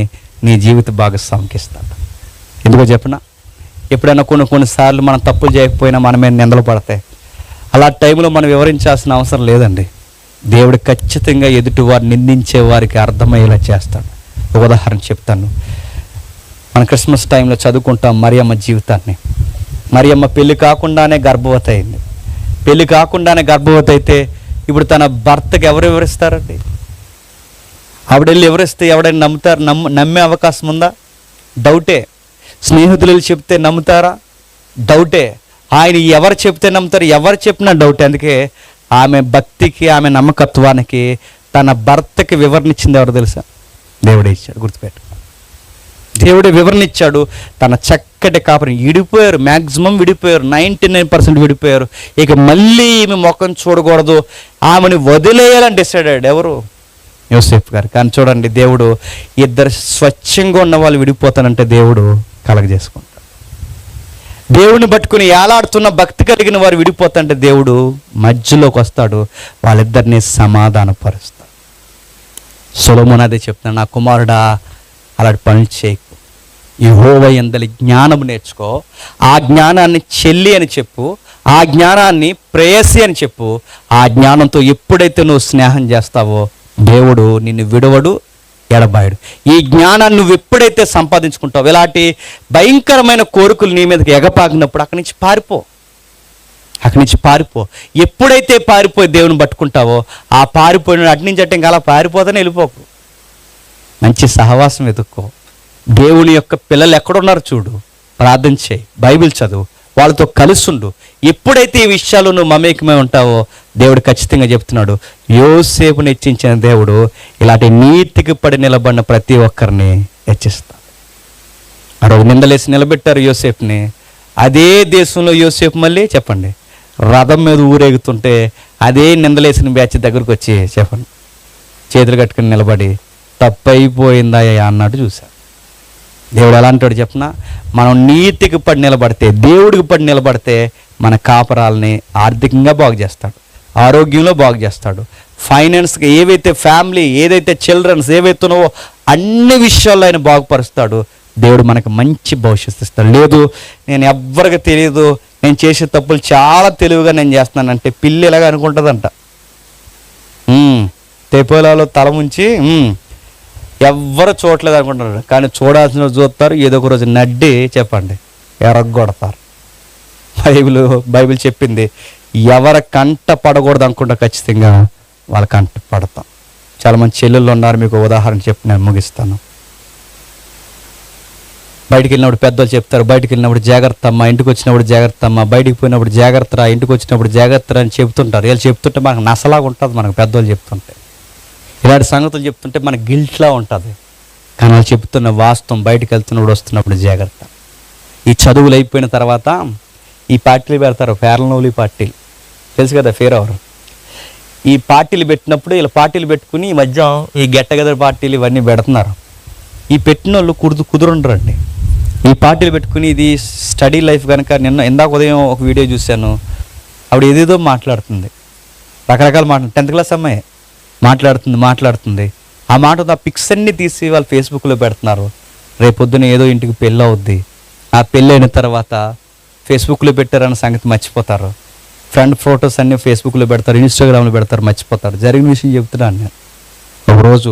నీ జీవిత భాగస్వామికి ఇస్తాడు. ఎందుకో చెప్పిన, ఎప్పుడైనా కొన్నిసార్లు మనం తప్పులు చేయకపోయినా మన మీద నిందలు పడతాయి. అలా టైంలో మనం వివరించాల్సిన అవసరం లేదండి. దేవుడు ఖచ్చితంగా ఎదుటివారు నిందించే వారికి అర్థమయ్యేలా చేస్తాడు. ఒక ఉదాహరణ చెప్తాను. మన క్రిస్మస్ టైంలో చదువుకుంటాం మరియమ్మ జీవితాన్ని. మరియమ్మ పెళ్లి కాకుండానే గర్భవతి అయింది. పెళ్లి కాకుండానే గర్భవతి అయితే ఇప్పుడు తన భర్తకి ఎవరు వివరిస్తారండి? ఆవిడెళ్ళి వివరిస్తే ఎవడైనా నమ్ముతారు? నమ్మే అవకాశం ఉందా? డౌటే. స్నేహితులు చెప్తే నమ్ముతారా? డౌటే. ఆయన ఎవరు చెప్తే నమ్ముతారు? ఎవరు చెప్పినా డౌటే. అందుకే ఆమె భక్తికి, ఆమె నమ్మకత్వానికి తన భర్తకి వివరణ ఇచ్చింది ఎవరు తెలుసా? దేవుడే ఇచ్చాడు. గుర్తుపెట్టు, దేవుడే వివరణ ఇచ్చాడు. తన చక్కటి కాపురం విడిపోయారు, మ్యాక్సిమం విడిపోయారు, 99% విడిపోయారు. ఇక మళ్ళీ ఈమె ముఖం చూడకూడదు, ఆమెను వదిలేయాలని డిసైడ్ అయ్యాడు. ఎవరు? యోసేపు గారు. కానీ చూడండి, దేవుడు ఇద్దరు స్వచ్ఛంగా ఉన్న వాళ్ళు విడిపోతానంటే దేవుడు కలగజేసుకుంటాడు. దేవుని పట్టుకుని ఏలాడుతున్న భక్తి కలిగిన వారు విడిపోతాంటే దేవుడు మధ్యలోకి వస్తాడు, వాళ్ళిద్దరిని సమాధానపరుస్తాడు. సొలొమోను అదే చెప్తున్నాడు, నా కుమారుడా అలాంటి పనులు చేయకు, యెహోవా యందలి జ్ఞానం నేర్చుకో, ఆ జ్ఞానాన్ని చెల్లి అని చెప్పు, ఆ జ్ఞానాన్ని ప్రేయసి అని చెప్పు. ఆ జ్ఞానంతో ఎప్పుడైతే నువ్వు స్నేహం చేస్తావో దేవుడు నిన్ను విడవడు, ఎడబాయడు. ఈ జ్ఞానాన్ని నువ్వు ఎప్పుడైతే సంపాదించుకుంటావు, ఇలాంటి భయంకరమైన కోరికలు నీ మీదకి ఎగపాకినప్పుడు అక్కడి నుంచి పారిపో, అక్కడి నుంచి పారిపో. ఎప్పుడైతే పారిపోయి దేవుని పట్టుకుంటావో ఆ పారిపోయిన అటు నుంచి అంటే ఇంకా అలా పారిపోతానే వెళ్ళిపోకు. మంచి సహవాసం వెతుక్కో. దేవుని యొక్క పిల్లలు ఎక్కడున్నారు చూడు, ప్రార్థన చేయి, బైబిల్ చదువు, వాళ్ళతో కలిసుండు. ఎప్పుడైతే ఈ విషయాలు నువ్వు మమేకమై ఉంటావో దేవుడు ఖచ్చితంగా చెప్తున్నాడు, యోసేపుని హెచ్చించిన దేవుడు ఇలాంటి నీతికి పడి నిలబడిన ప్రతి ఒక్కరిని హెచ్చిస్తాడు. ఆ రోజు నిందలేసి నిలబెట్టారు యోసేపుని. అదే దేశంలో యోసేపు మళ్ళీ చెప్పండి రథం మీద ఊరేగుతుంటే అదే నిందలేసిన బ్యాచ్ దగ్గరకు వచ్చి చెప్పండి చేతులు కట్టుకుని నిలబడి తప్పైపోయిందయ్యా అన్నట్టు చూశారు. దేవుడు ఎలా అంటాడు చెప్పిన, మనం నీతికి పడి నిలబడితే, దేవుడికి పడి నిలబడితే మన కాపురాలని ఆర్థికంగా బాగు చేస్తాడు, ఆరోగ్యంలో బాగు చేస్తాడు, ఫైనాన్స్గా ఏవైతే ఫ్యామిలీ, ఏదైతే చిల్డ్రన్స్ ఏవైతున్నావో అన్ని విషయాల్లో ఆయన బాగుపరుస్తాడు. దేవుడు మనకు మంచి భవిష్యత్తు ఇస్తాడు. లేదు నేను ఎవ్వరికి తెలియదు, నేను చేసే తప్పులు చాలా తెలివిగా నేను చేస్తున్నానంటే పిల్లి ఎలాగా అనుకుంటుందంట. తెపోలాలో తల ముంచి ఎవ్వరు చూడలేదు అనుకుంటున్నారు, కానీ చూడాల్సిన చూస్తారు, ఏదో ఒక రోజు నడ్డి చెప్పండి ఎరగొడతారు. బైబిల్ చెప్పింది, ఎవరి కంట పడకూడదు అనుకుంటా ఖచ్చితంగా వాళ్ళ కంట పడతాం. చాలా మంది చెల్లెళ్ళు ఉన్నారు, మీకు ఉదాహరణ చెప్పి నేను ముగిస్తాను. బయటికి వెళ్ళినప్పుడు పెద్దలు చెప్తారు, బయటికి వెళ్ళినప్పుడు జాగ్రత్త అమ్మ, ఇంటికి వచ్చినప్పుడు జాగ్రత్త అమ్మ, బయటికి పోయినప్పుడు జాగ్రత్త రా, ఇంటికి వచ్చినప్పుడు జాగ్రత్త అని చెప్తుంటారు. వీళ్ళు చెప్తుంటే మనకు నసలాగా ఉంటుంది, మనకు పెద్దలు చెప్తుంటే ఇలాంటి సంగతులు చెప్తుంటే మనకు గిల్ట్లా ఉంటుంది. కానీ వాళ్ళు చెప్తున్న వాస్తవం, బయటికి వెళ్తున్నప్పుడు వస్తున్నప్పుడు జాగ్రత్త. ఈ చదువులు అయిపోయిన తర్వాత ఈ పార్టీలు పెడతారు, ఫేర్లనోలి పార్టీలు తెలుసు కదా, ఫేర్ అవర్. ఈ పార్టీలు పెట్టినప్పుడు వీళ్ళు పార్టీలు పెట్టుకుని ఈ మధ్య ఈ గెట్టగదర్ పార్టీలు ఇవన్నీ పెడుతున్నారు. ఈ పెట్టిన వాళ్ళు కుదురుండరండి. ఈ పార్టీలు పెట్టుకుని ఇది స్టడీ లైఫ్ కనుక. ఇందాక ఉదయం ఒక వీడియో చూశాను, ఆవిడ ఏదేదో మాట్లాడుతుంది, రకరకాల మాట్లాడు. 10th క్లాస్ అమ్మాయి మాట్లాడుతుంది. ఆ మాట ఆ పిక్స్ అన్ని తీసి వాళ్ళు ఫేస్బుక్లో పెడుతున్నారు. రేపొద్దున ఏదో ఇంటికి పెళ్ళి అవుద్ది. ఆ పెళ్ళి అయిన తర్వాత ఫేస్బుక్లో పెట్టారన్న సంగతి మర్చిపోతారు. ఫ్రెండ్ ఫొటోస్ అన్నీ ఫేస్బుక్లో పెడతారు, ఇన్స్టాగ్రామ్లో పెడతారు, మర్చిపోతారు. జరిగిన విషయం చెప్తున్నాను నేను. ఒకరోజు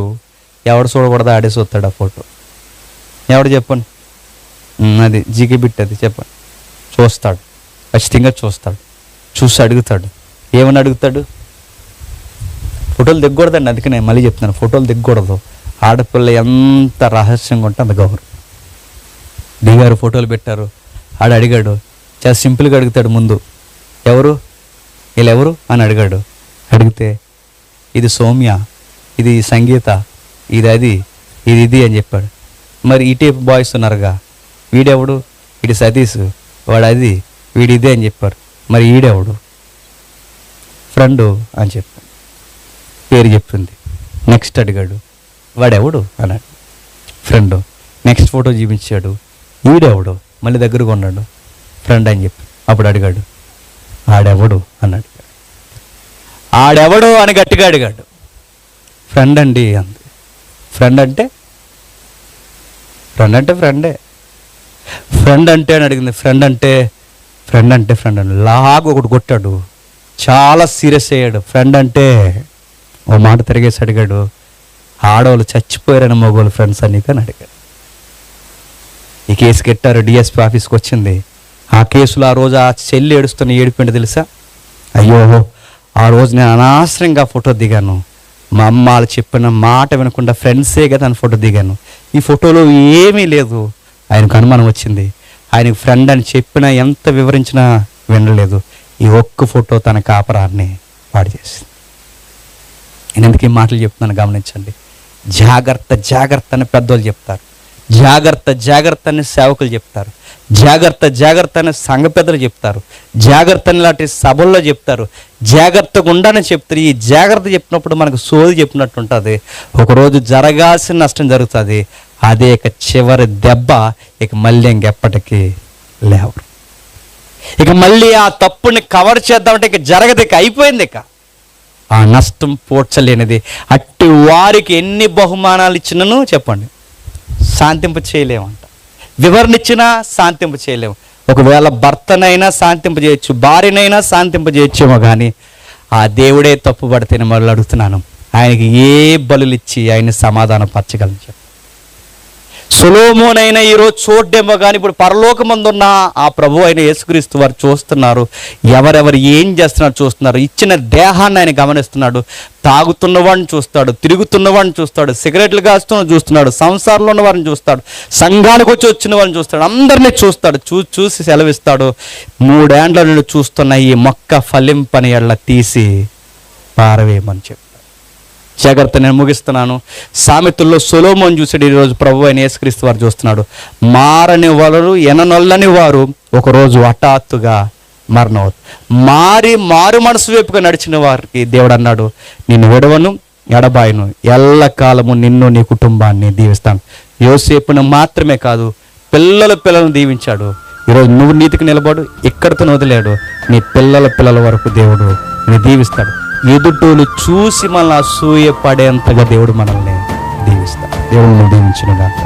ఎవడు చూడకూడదు ఆడే చూస్తాడు ఆ ఫోటో. ఎవడు చెప్పండి? అది జీకే బిట్, అది చెప్పండి. చూస్తాడు, ఖచ్చితంగా చూస్తాడు. చూసి అడుగుతాడు. ఏమని అడుగుతాడు? ఫోటోలు దిగకూడదండి. అందుకే నేను మళ్ళీ చెప్తున్నాను, ఫోటోలు దిగకూడదు. ఆడపిల్ల ఎంత రహస్యంగా ఉంటే అంత గౌరవం. దిగారు, ఫోటోలు పెట్టారు. ఆడు అడిగాడు, చాలా సింపుల్గా అడుగుతాడు. ముందు ఎవరు వీళ్ళెవరు అని అడిగాడు. అడిగితే ఇది సౌమ్య, ఇది సంగీత, ఇది అది, ఇది అని చెప్పాడు. మరి ఈ టైప్ బాయ్స్ ఉన్నారుగా, వీడెవడు? వీడి సతీష్, వాడు అది, వీడి ఇదే అని చెప్పారు. మరి ఈడెవడు? ఫ్రెండు అని చెప్పాడు. పేరు చెప్పింది. నెక్స్ట్ అడిగాడు, వాడెవడు అన్నాడు. ఫ్రెండు. నెక్స్ట్ ఫోటో చూపించాడు. ఈడెవడు? మళ్ళీ దగ్గరకు ఉన్నాడు. ఫ్రెండ్ అని చెప్పి. అప్పుడు అడిగాడు, ఆడెవడు అన్నాడు. ఆడెవడు అని గట్టిగా అడిగాడు. ఫ్రెండ్ అండి అంది. ఫ్రెండ్ అంటే ఫ్రెండే. ఫ్రెండ్ అంటే అని అడిగింది. ఫ్రెండ్ అంటే లాగా ఒకటి కొట్టాడు. చాలా సీరియస్ అయ్యాడు. ఫ్రెండ్ అంటే ఓ మాట తిరిగేసి అడిగాడు, ఆడవాళ్ళు చచ్చిపోయారని మగవాళ్ళు ఫ్రెండ్స్ అని అడిగాడు. ఈ కేసు కట్టారు. డిఎస్పీ ఆఫీస్కి వచ్చింది. ఆ కేసులో ఆ రోజు ఆ చెల్లి ఏడుస్తున్న ఏడిపోయింది తెలుసా? అయ్యో, ఆ రోజు నేను అనవసరంగా ఫోటో దిగాను. మా అమ్మ వాళ్ళు చెప్పిన మాట వినకుండా ఫ్రెండ్సే కదా అని ఫోటో దిగాను. ఈ ఫోటోలో ఏమీ లేదు. ఆయనకు అనుమానం వచ్చింది. ఆయనకు ఫ్రెండ్ అని చెప్పినా, ఎంత వివరించినా వినలేదు. ఈ ఒక్క ఫోటో తన కాపరాన్ని పాడు చేసింది. నేను ఎందుకు ఈ మాటలు చెప్తున్నాను గమనించండి. జాగ్రత్త అని పెద్దోళ్ళు చెప్తారు. జాగ్రత్త అని సేవకులు చెప్తారు. జాగ్రత్త అని సంఘ పెద్దలు చెప్తారు. జాగ్రత్త అని లాంటి సభల్లో చెప్తారు. జాగ్రత్తగా ఉండని చెప్తారు. ఈ జాగ్రత్త చెప్పినప్పుడు మనకు సోది చెప్పినట్టు ఉంటుంది. ఒకరోజు జరగాల్సిన నష్టం జరుగుతుంది. అదే ఇక చివరి దెబ్బ. ఇక మళ్ళీ ఇంకెప్పటికీ లేవరు. ఇక మళ్ళీ ఆ తప్పుని కవర్ చేద్దామంటే ఇక జరగదు. ఇక అయిపోయింది. ఇక ఆ నష్టం పోడ్చలేనిది. అట్టి వారికి ఎన్ని బహుమానాలు ఇచ్చినను చెప్పండి, శాంతింప చేయలేమంట. వివరణ ఇచ్చినా శాంతింప చేయలేము. ఒకవేళ భర్తనైనా శాంతింప చేయొచ్చు, భార్యనైనా శాంతింప చేయొచ్చేమో, కానీ ఆ దేవుడే తప్పు పడితేనే మళ్ళీ అడుగుతున్నాను, ఆయనకి ఏ బలులు ఇచ్చి ఆయన్ని సమాధానం పరచగలను చెప్పు. సొలొమోనైనా ఈరోజు చూడ్డేమో, కానీ ఇప్పుడు పరలోకమందున్న ఆ ప్రభు అయిన యేసుక్రీస్తు వారు చూస్తున్నారు. ఎవరెవరు ఏం చేస్తున్నారు చూస్తున్నారు. ఇచ్చిన దేహాన్ని ఆయన గమనిస్తున్నాడు. తాగుతున్నవాడిని చూస్తాడు, తిరుగుతున్నవాడిని చూస్తాడు, సిగరెట్లు కాస్తున్న చూస్తున్నాడు, సంసారంలో ఉన్న వారిని చూస్తాడు, సంఘానికి వచ్చిన వారిని చూస్తాడు, అందరినీ చూస్తాడు. చూసి సెలవిస్తాడు, 3 ఏండ్ల నుండి చూస్తున్న ఈ మొక్క ఫలింపని ఎళ్ళ తీసి పారవేయమని చెప్పి. జాగ్రత్త. నేను ముగిస్తున్నాను. సామెతల్లో సొలొమోను చూసాడు. ఈరోజు ప్రభు అయిన యేసుక్రీస్తు వారు చూస్తున్నాడు. మారని వారు, ఎననొల్లని వారు ఒకరోజు హఠాత్తుగా మరణం. మారు మనసు వైపుగా నడిచిన వారికి దేవుడు అన్నాడు, నిన్ను విడవను, ఎడబాయను, ఎల్లకాలము నిన్ను నీ కుటుంబాన్ని దీవిస్తాను. యోసేపును మాత్రమే కాదు, పిల్లలను దీవించాడు. ఈరోజు నువ్వు నీతికి నిలబడు. ఇక్కడితో వదిలేడు. నీ పిల్లల వరకు దేవుడు నిన్ను దీవిస్తాడు. ఎదుటోళ్ళు చూసి మనల్ని అసూయ పడేంతగా దేవుడు మనల్ని దీవిస్తాడు. దేవుడు దీవించును గాక.